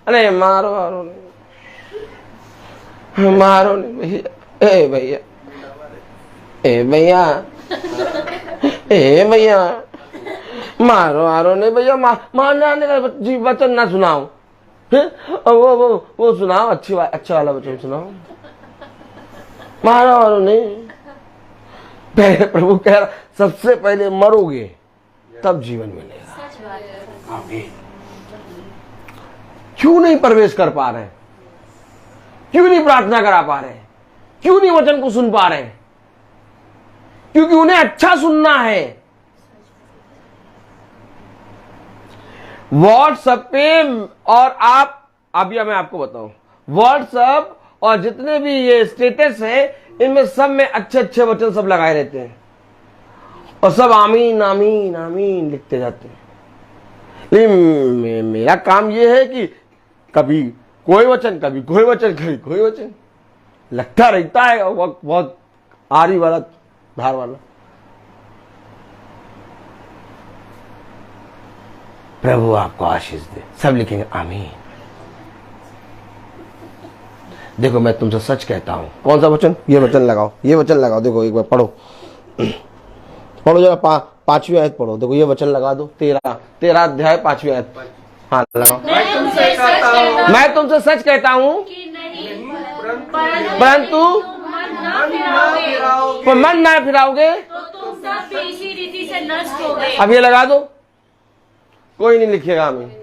Speaker 8: अरे मारो मारो नहीं, मारो नहीं भैया। ए भैया, ए भैया, ए भैया, मारो मारो नहीं भैया। मारने का जी वचन ना सुनाओ। वो सुनाओ, अच्छा वाला वचन सुनाओ। मारो मारो नहीं। पहले प्रभु कह रहा सबसे पहले मरोगे तब जीवन मिलेगा। क्यों नहीं प्रवेश कर पा रहे? क्यों नहीं प्रार्थना करा पा रहे? क्यों नहीं वचन को सुन पा रहे? क्योंकि उन्हें अच्छा सुनना है। व्हाट्सएप पे और आप अभी मैं आपको बताऊं, व्हाट्सएप और जितने भी ये स्टेटस है इनमें सब में अच्छे अच्छे वचन सब लगाए रहते हैं और सब आमीन आमीन आमीन लिखते जाते हैं। लेकिन मेरा काम ये है कि कभी कोई वचन, कभी कोई वचन, कभी कोई वचन लगता रहता है और वक्त बहुत आरी वाला धार वाला। प्रभु आपको आशीष दे। सब लिखेंगे आमीन। देखो मैं तुमसे सच कहता हूं। कौन सा वचन? ये वचन लगाओ, ये वचन लगाओ। देखो एक बार पढ़ो, पढ़ो जरा। पांचवी आयत पढ़ो। देखो ये वचन लगा दो। 13 अध्याय 5वीं आयत। हाँ लगाओ। मैं तुमसे सच कहता हूं परंतु मन ना फिराओगे
Speaker 2: तो तुम सब भी इसी रीति से नष्ट हो गए।
Speaker 8: अब ये लगा दो। कोई नहीं लिखेगा हमें।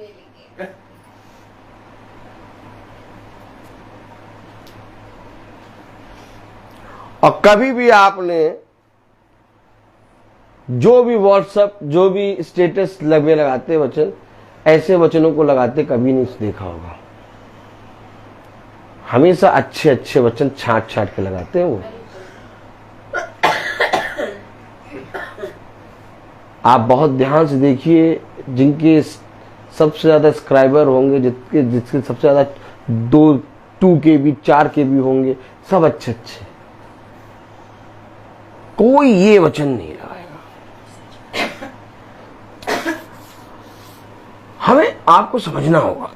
Speaker 8: और कभी भी आपने जो भी व्हाट्सएप, जो भी स्टेटस लगाते वचन, ऐसे वचनों को लगाते कभी नहीं देखा होगा। हमेशा अच्छे अच्छे वचन छांट छांट के लगाते हैं वो। आप बहुत ध्यान से देखिए, जिनके सबसे ज्यादा सब्सक्राइबर होंगे, जिसके सबसे ज्यादा 2 KB 4 KB होंगे, सब अच्छे अच्छे। कोई ये वचन नहीं लगाएगा। हमें आपको समझना होगा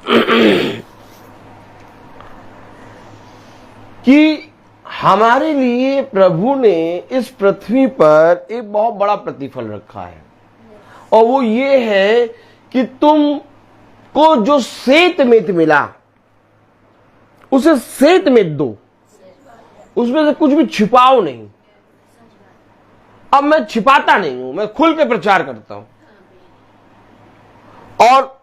Speaker 8: कि हमारे लिए प्रभु ने इस पृथ्वी पर एक बहुत बड़ा प्रतिफल रखा है और वो ये है कि तुम को जो सेत में मिला उसे सेत में दो, उसमें से कुछ भी छिपाओ नहीं। अब मैं छिपाता नहीं हूं, मैं खुल के प्रचार करता हूं और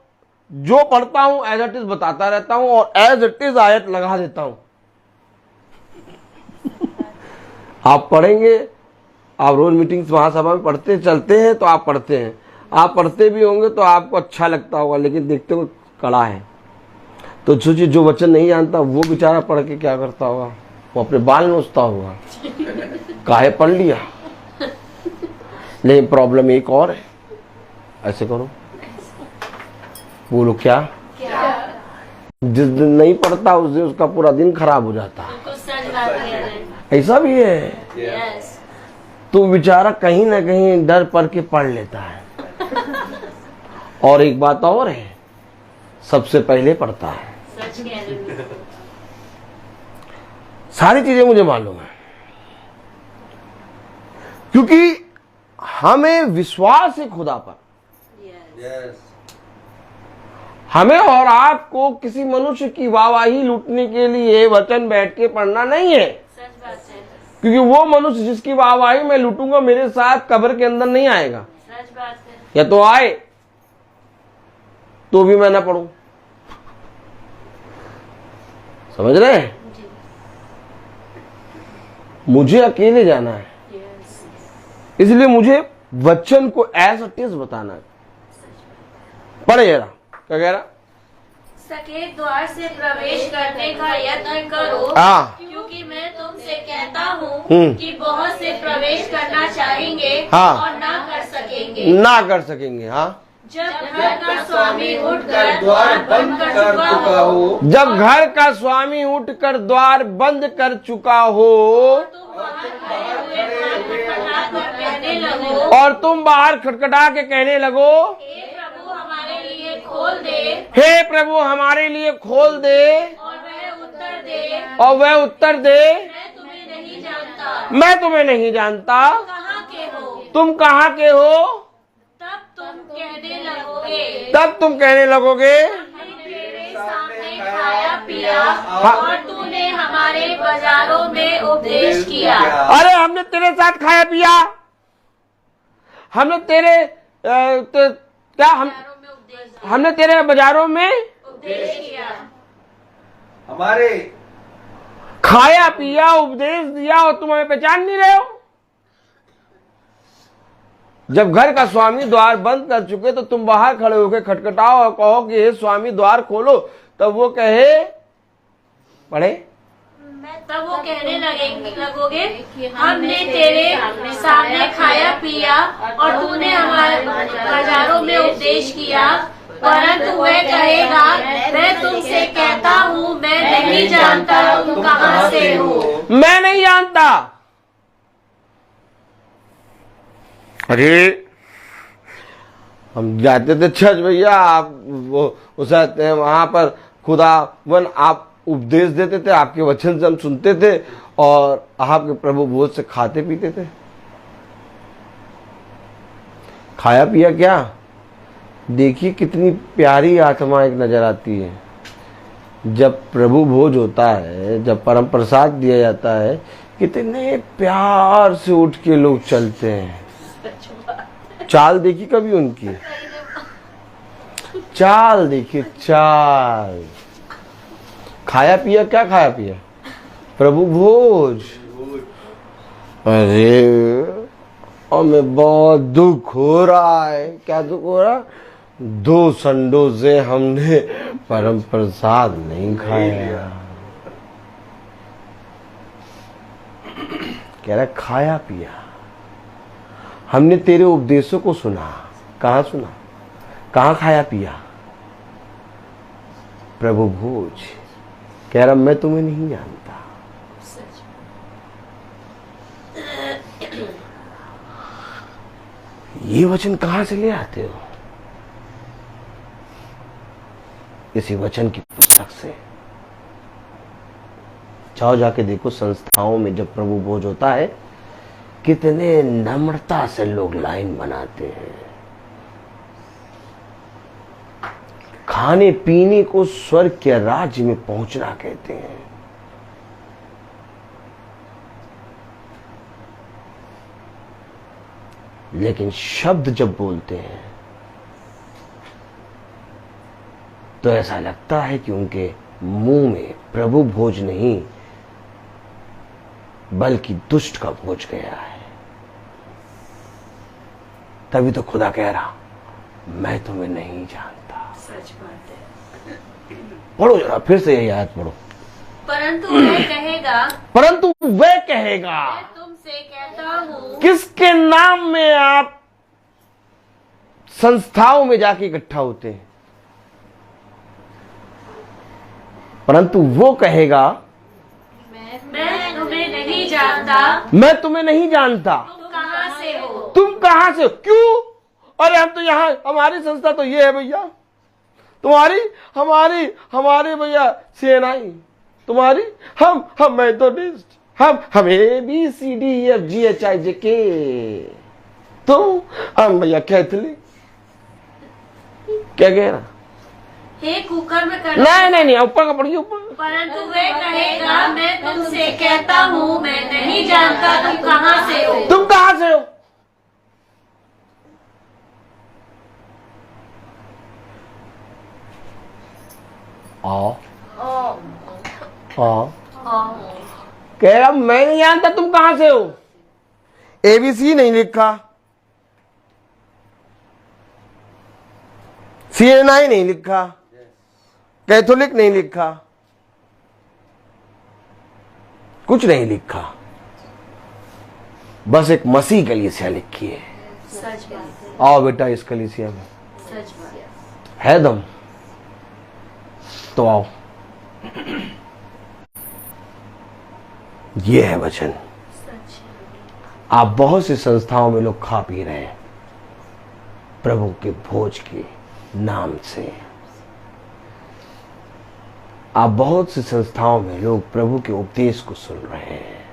Speaker 8: जो पढ़ता हूं एज इट इज बताता रहता हूं और एज इट इज आयत लगा देता हूं। आप पढ़ेंगे, आप रोज मीटिंग्स महासभा में पढ़ते चलते हैं तो आप पढ़ते हैं, आप पढ़ते भी होंगे तो आपको अच्छा लगता होगा, लेकिन देखते हो कड़ा है। तो सोचिए जो वचन नहीं जानता वो बेचारा पढ़ के क्या करता होगा, वो अपने बाल नोचता होगा, काहे पढ़ लिया। लेकिन प्रॉब्लम एक और है, ऐसे करो, बोलो क्या? जिस दिन नहीं पढ़ता उस दिन उसका पूरा दिन खराब हो जाता है।
Speaker 4: तो सच बात कह रहे हैं।
Speaker 8: ऐसा भी है।
Speaker 4: यस।
Speaker 8: तो बेचारा कहीं ना कहीं डर पड़ के पढ़ लेता है। और एक बात और है, सबसे पहले पढ़ता है।
Speaker 4: सच कह रहे हैं।
Speaker 8: सारी चीजें मुझे मालूम है, क्योंकि हमें विश्वास है खुदा पर। हमें और आपको किसी मनुष्य की वाहवाही लूटने के लिए वचन बैठ के पढ़ना नहीं है।
Speaker 4: सच बात है।
Speaker 8: क्योंकि वो मनुष्य जिसकी वाहवाही मैं लूटूंगा मेरे साथ कब्र के अंदर नहीं आएगा।
Speaker 4: सच बात है।
Speaker 8: या तो आए तो भी मैं ना पढ़ूं। समझ रहे हैं? मुझे अकेले जाना है, इसलिए मुझे वचन को एज इट इज बताना है। पढ़े जरा, क्या कह रहा?
Speaker 4: सकेत द्वार से प्रवेश करने का यत्न करो, क्योंकि मैं तुमसे कहता हूँ कि बहुत से प्रवेश करना चाहेंगे और ना कर सकेंगे। हाँ, जब घर का स्वामी उठकर द्वार बंद कर चुका हो,
Speaker 8: जब घर का स्वामी उठकर द्वार बंद कर चुका हो और तुम बाहर खटखटा के कहने लगो,
Speaker 4: हे प्रभु हमारे लिए खोल दे,
Speaker 8: हे प्रभु हमारे लिए खोल दे,
Speaker 4: और वह उत्तर दे,
Speaker 8: मैं तुम्हें नहीं जानता,
Speaker 4: कहाँ के हो?
Speaker 8: तुम कहाँ के हो?
Speaker 4: तब तुम कहने लगोगे,
Speaker 8: हमने
Speaker 4: तेरे सामने खाया पिया और तूने हमारे बाजारों में उपदेश किया।
Speaker 8: अरे हमने तेरे साथ खाया पिया, हमने तेरे हमने तेरे बाजारों में
Speaker 4: उपदेश किया।
Speaker 1: हमारे
Speaker 8: खाया पिया, उपदेश दिया और तुम हमें पहचान नहीं रहे हो। जब घर का स्वामी द्वार बंद कर चुके तो तुम बाहर खड़े होकर खटखटाओ और कहो कि हे स्वामी द्वार खोलो। तब वो कहे, पढ़े,
Speaker 4: तब वो कहने लगोगे, हमने तेरे सामने खाया पिया और तूने हमारे बाजारों में उपदेश किया। परंतु वह कहेगा, मैं तुमसे कहता हूँ, मैं नहीं जानता तुम कहाँ से हो।
Speaker 8: मैं नहीं जानता। अरे हम जाते थे चर्च भैया, आप वो वहां पर खुदावन आप उपदेश देते थे, आपके वचन से हम सुनते थे और आपके प्रभु भोज से खाते पीते थे। खाया पिया क्या? देखिए कितनी प्यारी आत्मा एक नजर आती है जब प्रभु भोज होता है, जब परम प्रसाद दिया जाता है, कितने प्यार से उठ के लोग चलते हैं। चाल देखी कभी उनकी? चाल देखिए, चाल। खाया पिया क्या? खाया पिया प्रभु भोज। अरे और मैं बहुत दुख हो रहा है। क्या दुख हो रहा? 2 संडों से हमने परम प्रसाद नहीं खाया। कह रहा खाया पिया, हमने तेरे उपदेशों को सुना। कहाँ सुना? कहाँ खाया पिया? प्रभु भोज। कह रहा मैं तुम्हें नहीं जानता। ये वचन कहाँ से ले आते हो? इसी वचन की पुस्तक से। जाओ जाके देखो संस्थाओं में जब प्रभु भोज होता है कितने नम्रता से लोग लाइन बनाते हैं। खाने पीने को स्वर्ग के राज्य में पहुंचना कहते हैं। लेकिन शब्द जब बोलते हैं तो ऐसा लगता है कि उनके मुंह में प्रभु भोज नहीं बल्कि दुष्ट का पहुंच गया है। तभी तो खुदा कह रहा, मैं तुम्हें नहीं जानता।
Speaker 4: सच बात है।
Speaker 8: पढ़ो जरा फिर से यही आयत पढ़ो।
Speaker 4: परंतु वह कहेगा,
Speaker 8: परंतु वह कहेगा,
Speaker 4: मैं तुमसे कहता हूँ।
Speaker 8: किसके नाम में आप संस्थाओं में जाके इकट्ठा होते हैं? परंतु वो कहेगा,
Speaker 4: मैं तुम्हें नहीं जानता,
Speaker 8: मैं तुम्हें नहीं जानता,
Speaker 4: तुम कहाँ से हो।
Speaker 8: तुम कहां से हो? क्यों? अरे हम तो यहां, हमारी संस्था तो ये है भैया, तुम्हारी हमारी हमारे भैया CNI, तुम्हारी हम मेथोडिस्ट, हम ABCDEFGHIJK, तुम हम भैया कैथलिक। क्या कह रहा?
Speaker 4: हे कुकर्म करने,
Speaker 8: नहीं, ऊपर का पढ़िए, ऊपर।
Speaker 4: परंतु वह कहेगा, मैं तुमसे कहता हूँ, मैं नहीं जानता, तुम कहाँ से हो।
Speaker 8: तुम कहां से हो? आओ कह रहा, मैं नहीं जानता तुम कहां से हो। ABC नहीं लिखा, CNI नहीं लिखा, कैथोलिक नहीं लिखा, कुछ नहीं लिखा, बस एक मसीह कलीसिया लिखी है।
Speaker 4: सच बात है।
Speaker 8: आओ बेटा इस कलीसिया में,
Speaker 4: सच बात
Speaker 8: है दम तो आओ। ये है वचन। आप बहुत सी संस्थाओं में लोग खा पी रहे हैं प्रभु के भोज के नाम से। आप बहुत सी संस्थाओं में लोग प्रभु के उपदेश को सुन रहे हैं।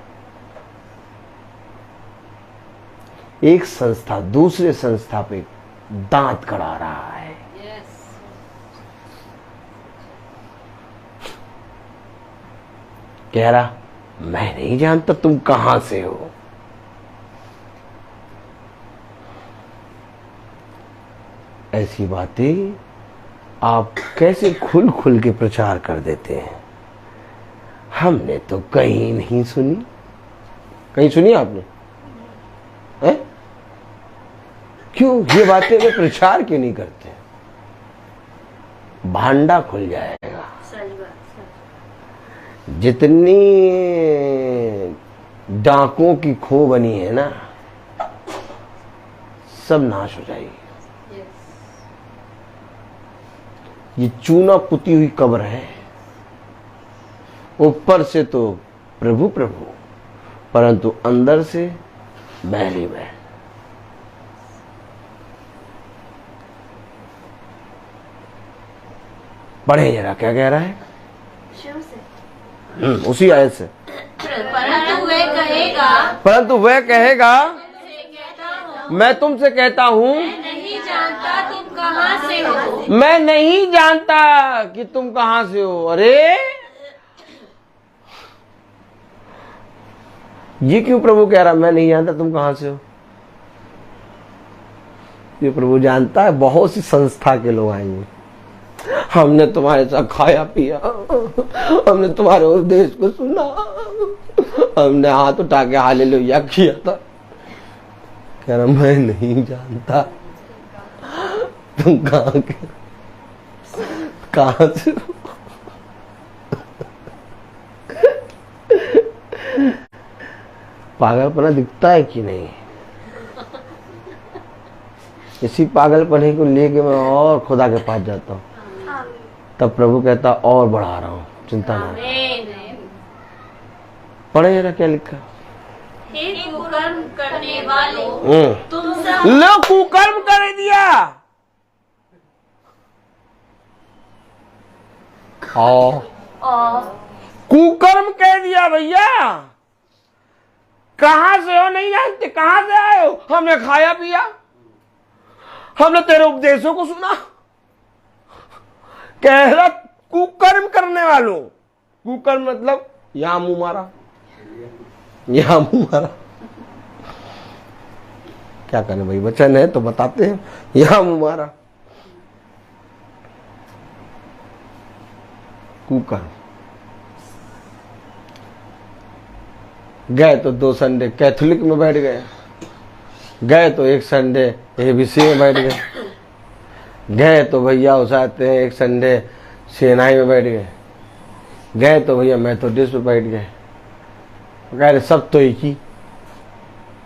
Speaker 8: एक संस्था दूसरे संस्था पे दांत कड़ा रहा है। कह रहा, मैं नहीं जानता तुम कहां से हो। ऐसी बातें आप कैसे खुल खुल के प्रचार कर देते हैं? हमने तो कहीं नहीं सुनी। कहीं सुनी आपने? है? क्यों ये बातें वे प्रचार क्यों नहीं करते? भांडा खुल जाएगा। जितनी डाकों की खो बनी है ना, सब नाश हो जाएगी। ये चूना पुती हुई कब्र है। ऊपर से तो प्रभु प्रभु, परंतु अंदर से मैली मैल। पढ़े जरा क्या कह रहा है।
Speaker 4: शुरू से
Speaker 8: उसी आयत से।
Speaker 4: परंतु वह कहेगा,
Speaker 8: परंतु वह कहेगा, मैं तुमसे कहता हूं,
Speaker 4: नहीं जानता तुम कहाँ से हो।
Speaker 8: मैं नहीं जानता कि तुम कहां से हो। अरे ये क्यों प्रभु कह रहा मैं नहीं जानता तुम कहां से हो? ये प्रभु जानता है बहुत सी संस्था के लोग आएंगे, हमने तुम्हारे साथ खाया पिया, हमने तुम्हारे उपदेश को सुना, हमने हाथ उठा के हालेलुया किया था। कह रहा मैं नहीं जानता तुम कहां से हो। पागलपना दिखता है कि नहीं? इसी पागलपने को लेके मैं और खुदा के पास जाता हूँ। तब प्रभु कहता और बढ़ा रहा हूँ, चिंता ना। पढ़े जरा क्या लिखा।
Speaker 4: हे कुकर्म करने वालों, तुम सब
Speaker 8: लो कुकर्म कर दिया। कुकर्म कह दिया भैया। कहां से हो नहीं जानते, कहां से आए हो? हमने खाया पिया, हमने तेरे उपदेशों को सुना। कह रहा कुकर्म करने वालों। कुकर्म मतलब यहां मुंह मारा, यहां मुंह मारा। क्या करें भाई, वचन है तो बताते हैं। यहां मुंह मारा, कुकर्म। गए तो 2 संडे कैथोलिक में बैठ गए, गए तो 1 संडे एबीसी में बैठ गए, गए तो भैया उसाते हैं 1 संडे सेनाई में बैठ गए, गए तो भैया मेथोडिस्ट में बैठ गए। कह रहे सब तो एक ही।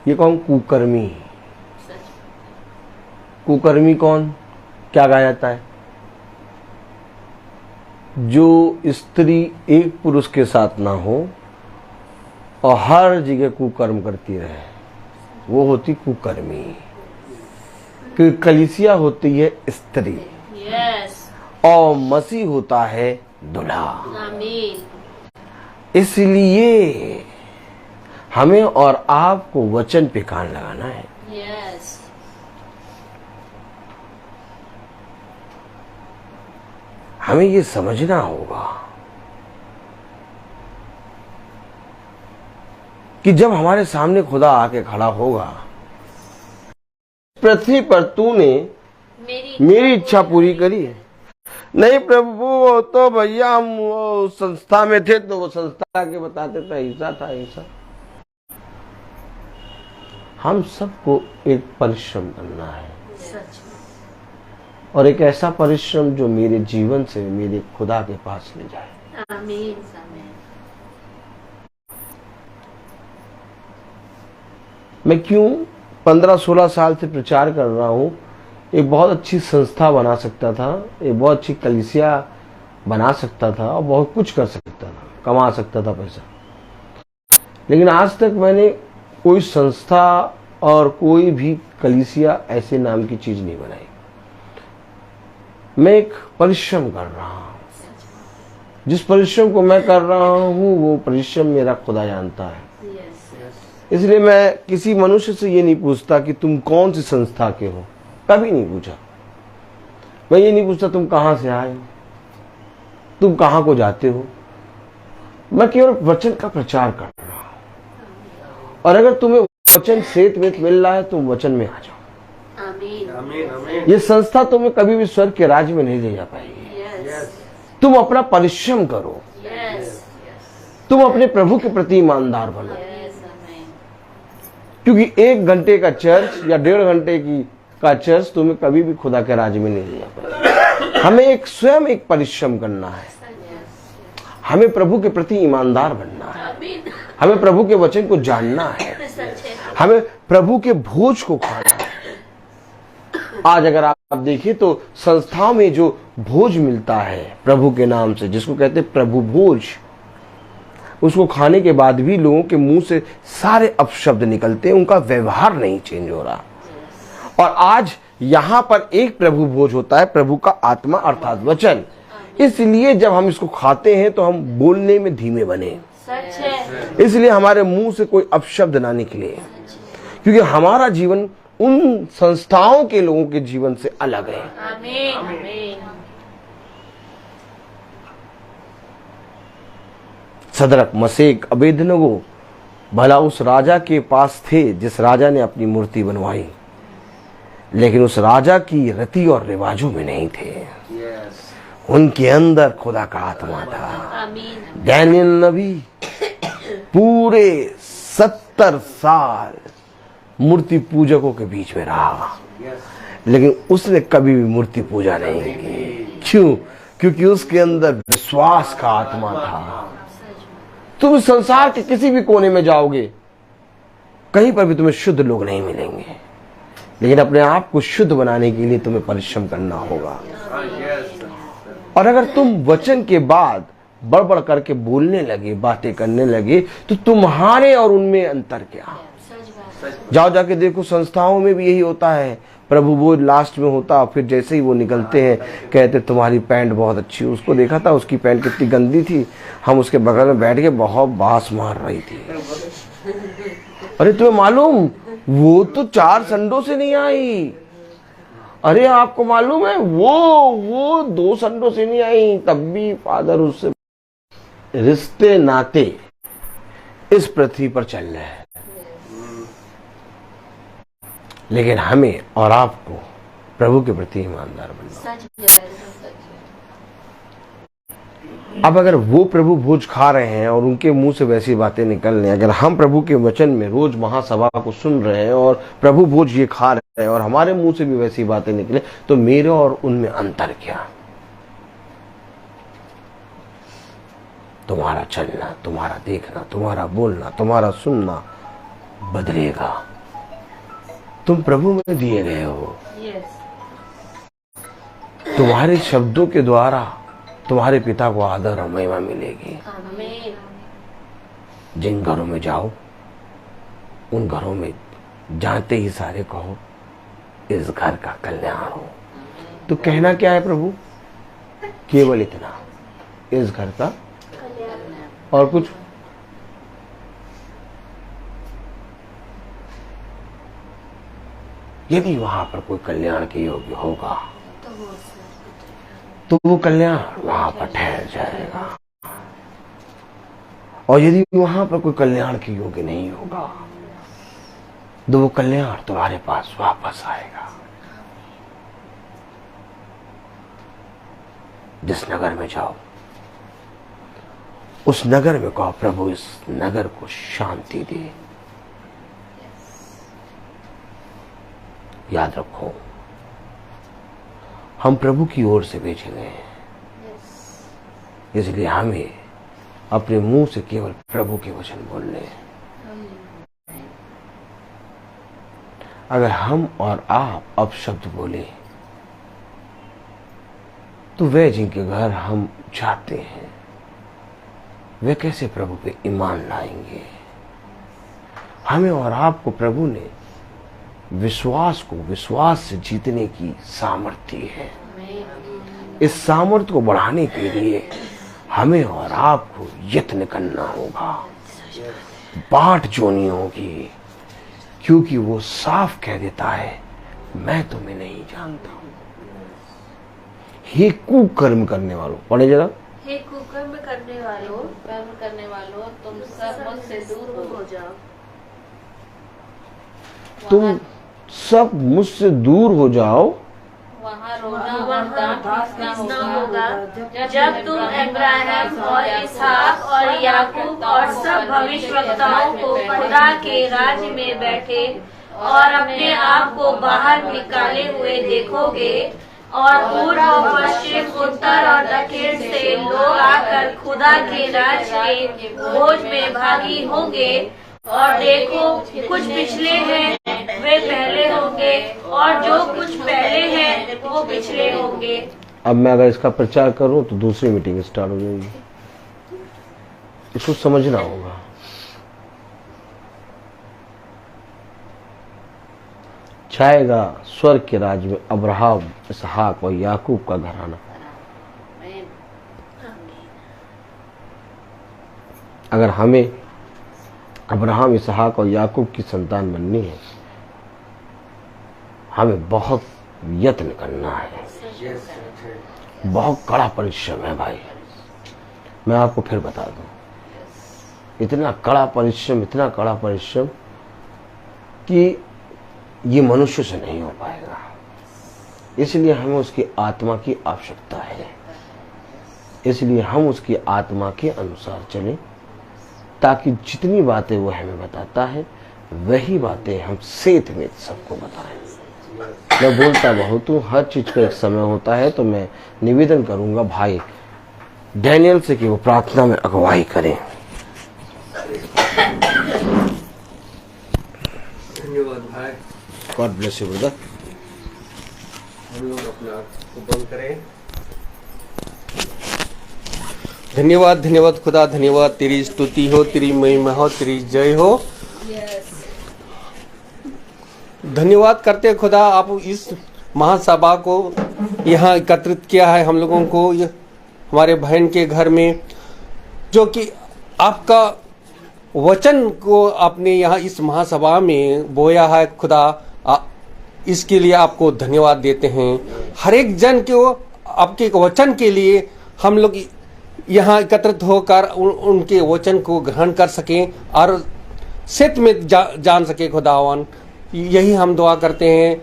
Speaker 8: ये कौन कुकर्मी? कुकर्मी कौन? क्या कहा जाता है? जो स्त्री एक पुरुष के साथ ना हो और हर जगह कुकर्म करती रहे, वो होती कुकर्मी। क्योंकि कलीसिया होती है स्त्री और मसीह होता है दूल्हा। इसलिए हमें और आपको वचन पे कान लगाना है। हमें ये समझना होगा कि जब हमारे सामने खुदा आके खड़ा होगा, पृथ्वी पर तूने मेरी इच्छा पूरी करी है। नहीं प्रभु, वो तो भैया हम वो संस्था में थे तो वो संस्था के बताते थे ऐसा था ऐसा। हम सबको एक परिश्रम करना है, और एक ऐसा परिश्रम जो मेरे जीवन से मेरे खुदा के पास ले जाए।
Speaker 2: आमीन।
Speaker 8: मैं क्यों 15-16 साल से प्रचार कर रहा हूं? एक बहुत अच्छी संस्था बना सकता था, एक बहुत अच्छी कलीसिया बना सकता था और बहुत कुछ कर सकता था, कमा सकता था पैसा। लेकिन आज तक मैंने कोई संस्था और कोई भी कलीसिया ऐसे नाम की चीज नहीं बनाई। मैं एक परिश्रम कर रहा हूं। जिस परिश्रम को मैं कर रहा हूं वो परिश्रम मेरा खुदा जानता है। इसलिए मैं किसी मनुष्य से ये नहीं पूछता कि तुम कौन सी संस्था के हो, कभी नहीं पूछा। मैं ये नहीं पूछता तुम कहां से आए हो, तुम कहां को जाते हो। मैं केवल वचन का प्रचार कर रहा हूं, और अगर तुम्हें वचन सेत वेत मिल रहा है तो वचन में आ जाओ।
Speaker 2: आमीन।
Speaker 8: ये संस्था तुम्हें कभी भी स्वर्ग के राज्य में नहीं ले जा पाएगी। तुम अपना परिश्रम करो, तुम अपने प्रभु के प्रति ईमानदार बनो। क्योंकि 1 घंटे का चर्च या 1.5 घंटे का चर्च तुम्हें कभी भी खुदा के राज्य में नहीं ले जा पाएगा। हमें स्वयं एक परिश्रम करना है। हमें प्रभु के प्रति ईमानदार बनना है। हमें प्रभु के वचन को जानना है। हमें प्रभु के भोज को खाना है। आज अगर आप देखिए तो संस्थाओं में जो भोज मिलता है प्रभु के नाम से, जिसको कहते हैं प्रभु भोज, उसको खाने के बाद भी लोगों के मुंह से सारे अपशब्द निकलते हैं, उनका व्यवहार नहीं चेंज हो रहा। और आज यहां पर एक प्रभु भोज होता है, प्रभु का आत्मा अर्थात वचन। इसलिए जब हम इसको खाते हैं तो हम बोलने में धीमे बने, इसलिए हमारे मुंह से कोई अपशब्द ना निकले, क्योंकि हमारा जीवन उन संस्थाओं के लोगों के जीवन से अलग है। सदरक, मशेक, अबेदनगो भला उस राजा के पास थे जिस राजा ने अपनी मूर्ति बनवाई, लेकिन उस राजा की रीति और रिवाजों में नहीं थे। उनके अंदर खुदा का आत्मा था। दानियल नबी पूरे 70 साल मूर्ति पूजकों के बीच में रहा, लेकिन उसने कभी भी मूर्ति पूजा नहीं की। क्यों? क्योंकि उसके अंदर विश्वास का आत्मा था। तुम संसार के किसी भी कोने में जाओगे, कहीं पर भी तुम्हें शुद्ध लोग नहीं मिलेंगे, लेकिन अपने आप को शुद्ध बनाने के लिए तुम्हें परिश्रम करना होगा। और अगर तुम वचन के बाद बड़बड़ करके बोलने लगे, बातें करने लगे, तो तुम्हारे और उनमें अंतर क्या? जाओ जाके देखो, संस्थाओं में भी यही होता है। प्रभु वो लास्ट में होता, फिर जैसे ही वो निकलते हैं कहते तुम्हारी पैंट बहुत अच्छी। उसको देखा था, उसकी पैंट कितनी गंदी थी, हम उसके बगल में बैठ के बहुत बास मार रही थी। अरे तुम्हें मालूम वो तो 4 संडों से नहीं आई। अरे आपको मालूम है वो 2 संडों से नहीं आई, तब भी फादर उससे रिश्ते नाते इस पृथ्वी पर चल रहे हैं। लेकिन हमें और आपको प्रभु के प्रति ईमानदार बनना। अब अगर वो प्रभु भोज खा रहे हैं और उनके मुंह से वैसी बातें निकल रही हैं, अगर हम प्रभु के वचन में रोज महासभा को सुन रहे हैं और प्रभु भोज ये खा रहे हैं और हमारे मुंह से भी वैसी बातें निकले, तो मेरे और उनमें अंतर क्या? तुम्हारा चलना, तुम्हारा देखना, तुम्हारा बोलना, तुम्हारा सुनना बदलेगा। तुम प्रभु में दिए गए हो। तुम्हारे शब्दों के द्वारा तुम्हारे पिता को आदर और महिमा मिलेगी। जिन घरों में जाओ उन घरों में जाते ही सारे कहो इस घर का कल्याण हो। तो कहना क्या है प्रभु? केवल इतना, इस घर का, और कुछ? यदि वहां पर कोई कल्याण के योग्य होगा तो वो कल्याण वहां पर ठहर जाएगा, और यदि वहां पर कोई कल्याण के योग्य नहीं होगा तो वो कल्याण तुम्हारे पास वापस आएगा। जिस नगर में जाओ उस नगर में कहो प्रभु इस नगर को शांति दे। याद रखो हम प्रभु की ओर से भेजे गए हैं, इसलिए हमें अपने मुंह से केवल प्रभु के वचन बोलने हैं। अगर हम और आप अपशब्द बोले तो वे जिनके घर हम जाते हैं वे कैसे प्रभु पे ईमान लाएंगे? हमें और आपको प्रभु ने विश्वास को विश्वास से जीतने की सामर्थ्य है। इस सामर्थ्य को बढ़ाने के लिए हमें और आपको यत्न करना होगा, बाट जोनी होगी, क्योंकि वो साफ कह देता है मैं तुम्हें नहीं जानता हूं। हे कुकर्म करने वालों, पढ़े जरा।
Speaker 4: हे कुकर्म करने वालों,
Speaker 2: तुम सब मुझसे दूर हो जाओ।
Speaker 8: तुम सब मुझसे दूर हो जाओ।
Speaker 2: वहाँ रोना और दांत पीसना होगा
Speaker 4: जब तुम इब्राहिम और इसहाक और याकूब और सब भविष्यवक्ताओं को खुदा के राज्य में बैठे और अपने आप को बाहर निकाले हुए देखोगे, और पूर्व पश्चिम उत्तर और दक्षिण से लोग आकर खुदा के राज्य के भोज में भागी होंगे। और देखो कुछ पिछले हैं वे पहले होंगे, और जो कुछ पहले हैं वो पिछले होंगे।
Speaker 8: अब मैं अगर इसका प्रचार करूं तो दूसरी मीटिंग स्टार्ट हो जाएगी। इसको समझना होगा। छाएगा स्वर्ग के राज्य में अब्राहम, इसहाक और याकूब का घराना। अगर हमें अब्राहम, इसहाक और याकूब की संतान बननी है, हमें बहुत यत्न करना है, बहुत कड़ा परिश्रम है भाई। मैं आपको फिर बता दूं, इतना कड़ा परिश्रम कि ये मनुष्य से नहीं हो पाएगा। इसलिए हमें उसकी आत्मा की आवश्यकता है। इसलिए हम उसकी आत्मा के अनुसार चलें, ताकि जितनी बातें वो हमें बताता है वही बातें हम सेठ में सबको बताएं। मैं बोलता बहुत हूँ, हर चीज का एक समय होता है। तो मैं निवेदन करूंगा भाई डैनियल से कि वो प्रार्थना में अगुवाई करें।
Speaker 1: धन्यवाद भाई।
Speaker 8: God bless you brother.
Speaker 1: हम लोग अपना आँख को बंद करें। धन्यवाद धन्यवाद खुदा, धन्यवाद, तेरी स्तुति हो, तेरी महिमा हो, तेरी जय हो। धन्यवाद करते खुदा, आप इस महासभा को यहाँ एकत्रित किया है हम लोगों को हमारे बहन के घर में, जो कि आपका वचन को आपने यहाँ इस महासभा में बोया है खुदा। इसके लिए आपको धन्यवाद देते हैं। हर एक जन को आपके वचन के लिए हम लोग यहाँ एकत्रित होकर उनके वचन को ग्रहण कर सकें और सत्य में जान सके खुदावन। यही हम दुआ करते हैं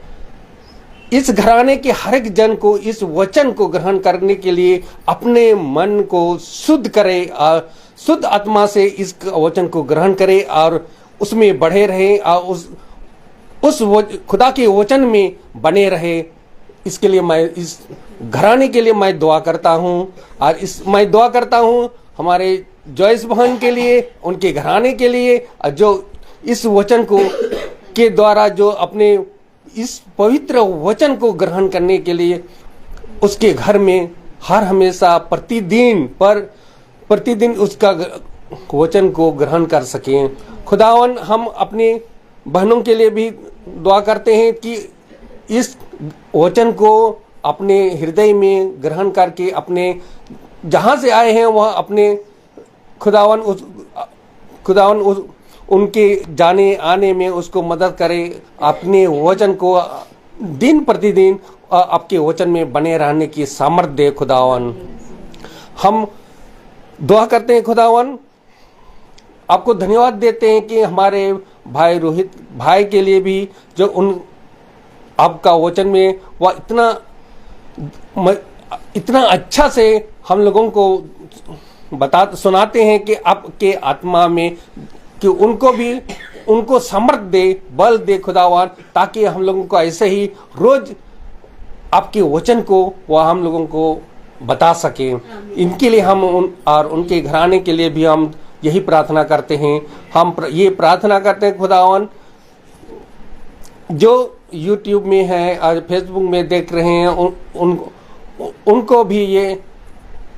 Speaker 1: इस घराने के हर एक जन को इस वचन को ग्रहण करने के लिए अपने मन को शुद्ध करे और शुद्ध आत्मा से इस वचन को ग्रहण करे और उसमें बढ़े रहे और उस खुदा के वचन में बने रहे। इसके लिए मैं इस घराने के लिए मैं दुआ करता हूँ और मैं दुआ करता हूँ हमारे जॉयस बहन के लिए, उनके घराने के लिए, जो इस वचन को के द्वारा जो अपने इस पवित्र वचन को ग्रहण करने के लिए उसके घर में हर हमेशा प्रतिदिन उसका वचन को ग्रहण कर सकें। खुदावन हम अपने बहनों के लिए भी दुआ करते हैं कि इस वचन को अपने हृदय में ग्रहण करके अपने जहाँ से आए हैं वह अपने खुदावन उनके जाने आने में उसको मदद करे। अपने वचन को दिन प्रतिदिन आपके वचन में बने रहने की सामर्थ्य दे खुदावन। हम दुआ करते हैं खुदावन, आपको धन्यवाद देते हैं कि हमारे भाई रोहित भाई के लिए भी जो उन आपका वचन में वह इतना अच्छा से हम लोगों को सुनाते हैं कि आपके आत्मा में कि उनको सामर्थ दे, बल दे खुदावन, ताकि हम लोगों को ऐसे ही रोज आपके वचन को वह हम लोगों को बता सके। इनके लिए हम और उनके घराने के लिए भी हम यही प्रार्थना करते हैं। हम ये प्रार्थना करते हैं खुदावन, जो YouTube में है और फेसबुक में देख रहे हैं उनको भी ये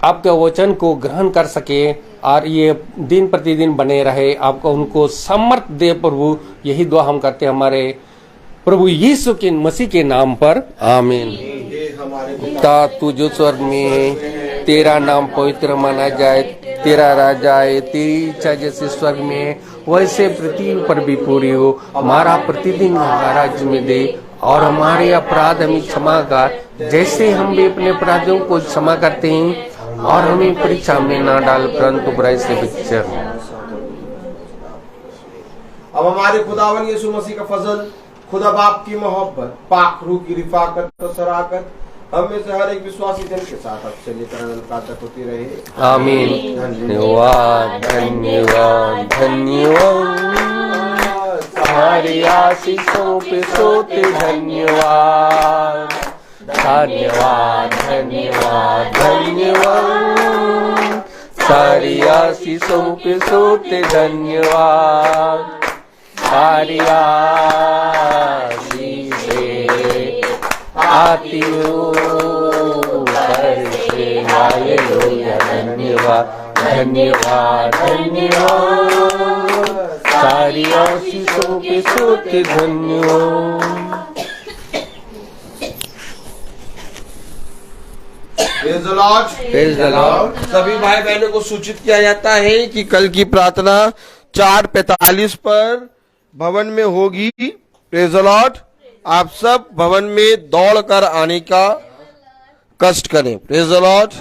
Speaker 1: आपके वचन को ग्रहण कर सके और ये दिन प्रतिदिन बने रहे। आपको उनको सामर्थ दे प्रभु, यही दुआ हम करते हैं हमारे प्रभु यीशु के मसीह के नाम पर, आमीन। पिता तू जो स्वर्ग में है, तेरा नाम पवित्र माना जाए, तेरा राज आए, तेरी इच्छा जैसे स्वर्ग में है वैसे पृथ्वी पर भी पूरी हो। हमारा प्रतिदिन हमारा राज्य में दे और हमारे अपराध हमें क्षमा कर जैसे हम भी अपने अपराधियों को क्षमा करते हैं, और हमें परीक्षा में ना डाल परंतु बुराई से बचा।
Speaker 7: अब हमारे खुदावन यीशु मसीह का फजल, खुदा बाप की मोहब्बत, पाक रूह की रिफाकत और शराकत हम में से हर एक विश्वासी जन के साथ अब से लेकर अनंत तक होती रहे,
Speaker 1: आमीन। धन्यवाद धन्यवाद धन्यवाद, सारी आशीषों पे सोते धन्यवाद, धन्यवाद धन्यवाद धन्यवाद, सारी आशीषों पे सोते धन्यवाद, सारी आशीषें आती हो करके हालेलुया। धन्यवाद धन्यवाद धन्यवाद, सारी आशीषों पे सोते धन्यवाद।
Speaker 7: Praise the Lord.
Speaker 1: Praise the Lord.
Speaker 7: सभी भाई बहनों को सूचित किया जाता है कि कल की प्रार्थना 4:45 पर भवन में होगी। Praise the Lord. आप सब भवन में दौड़ कर आने का कष्ट करें। Praise the Lord.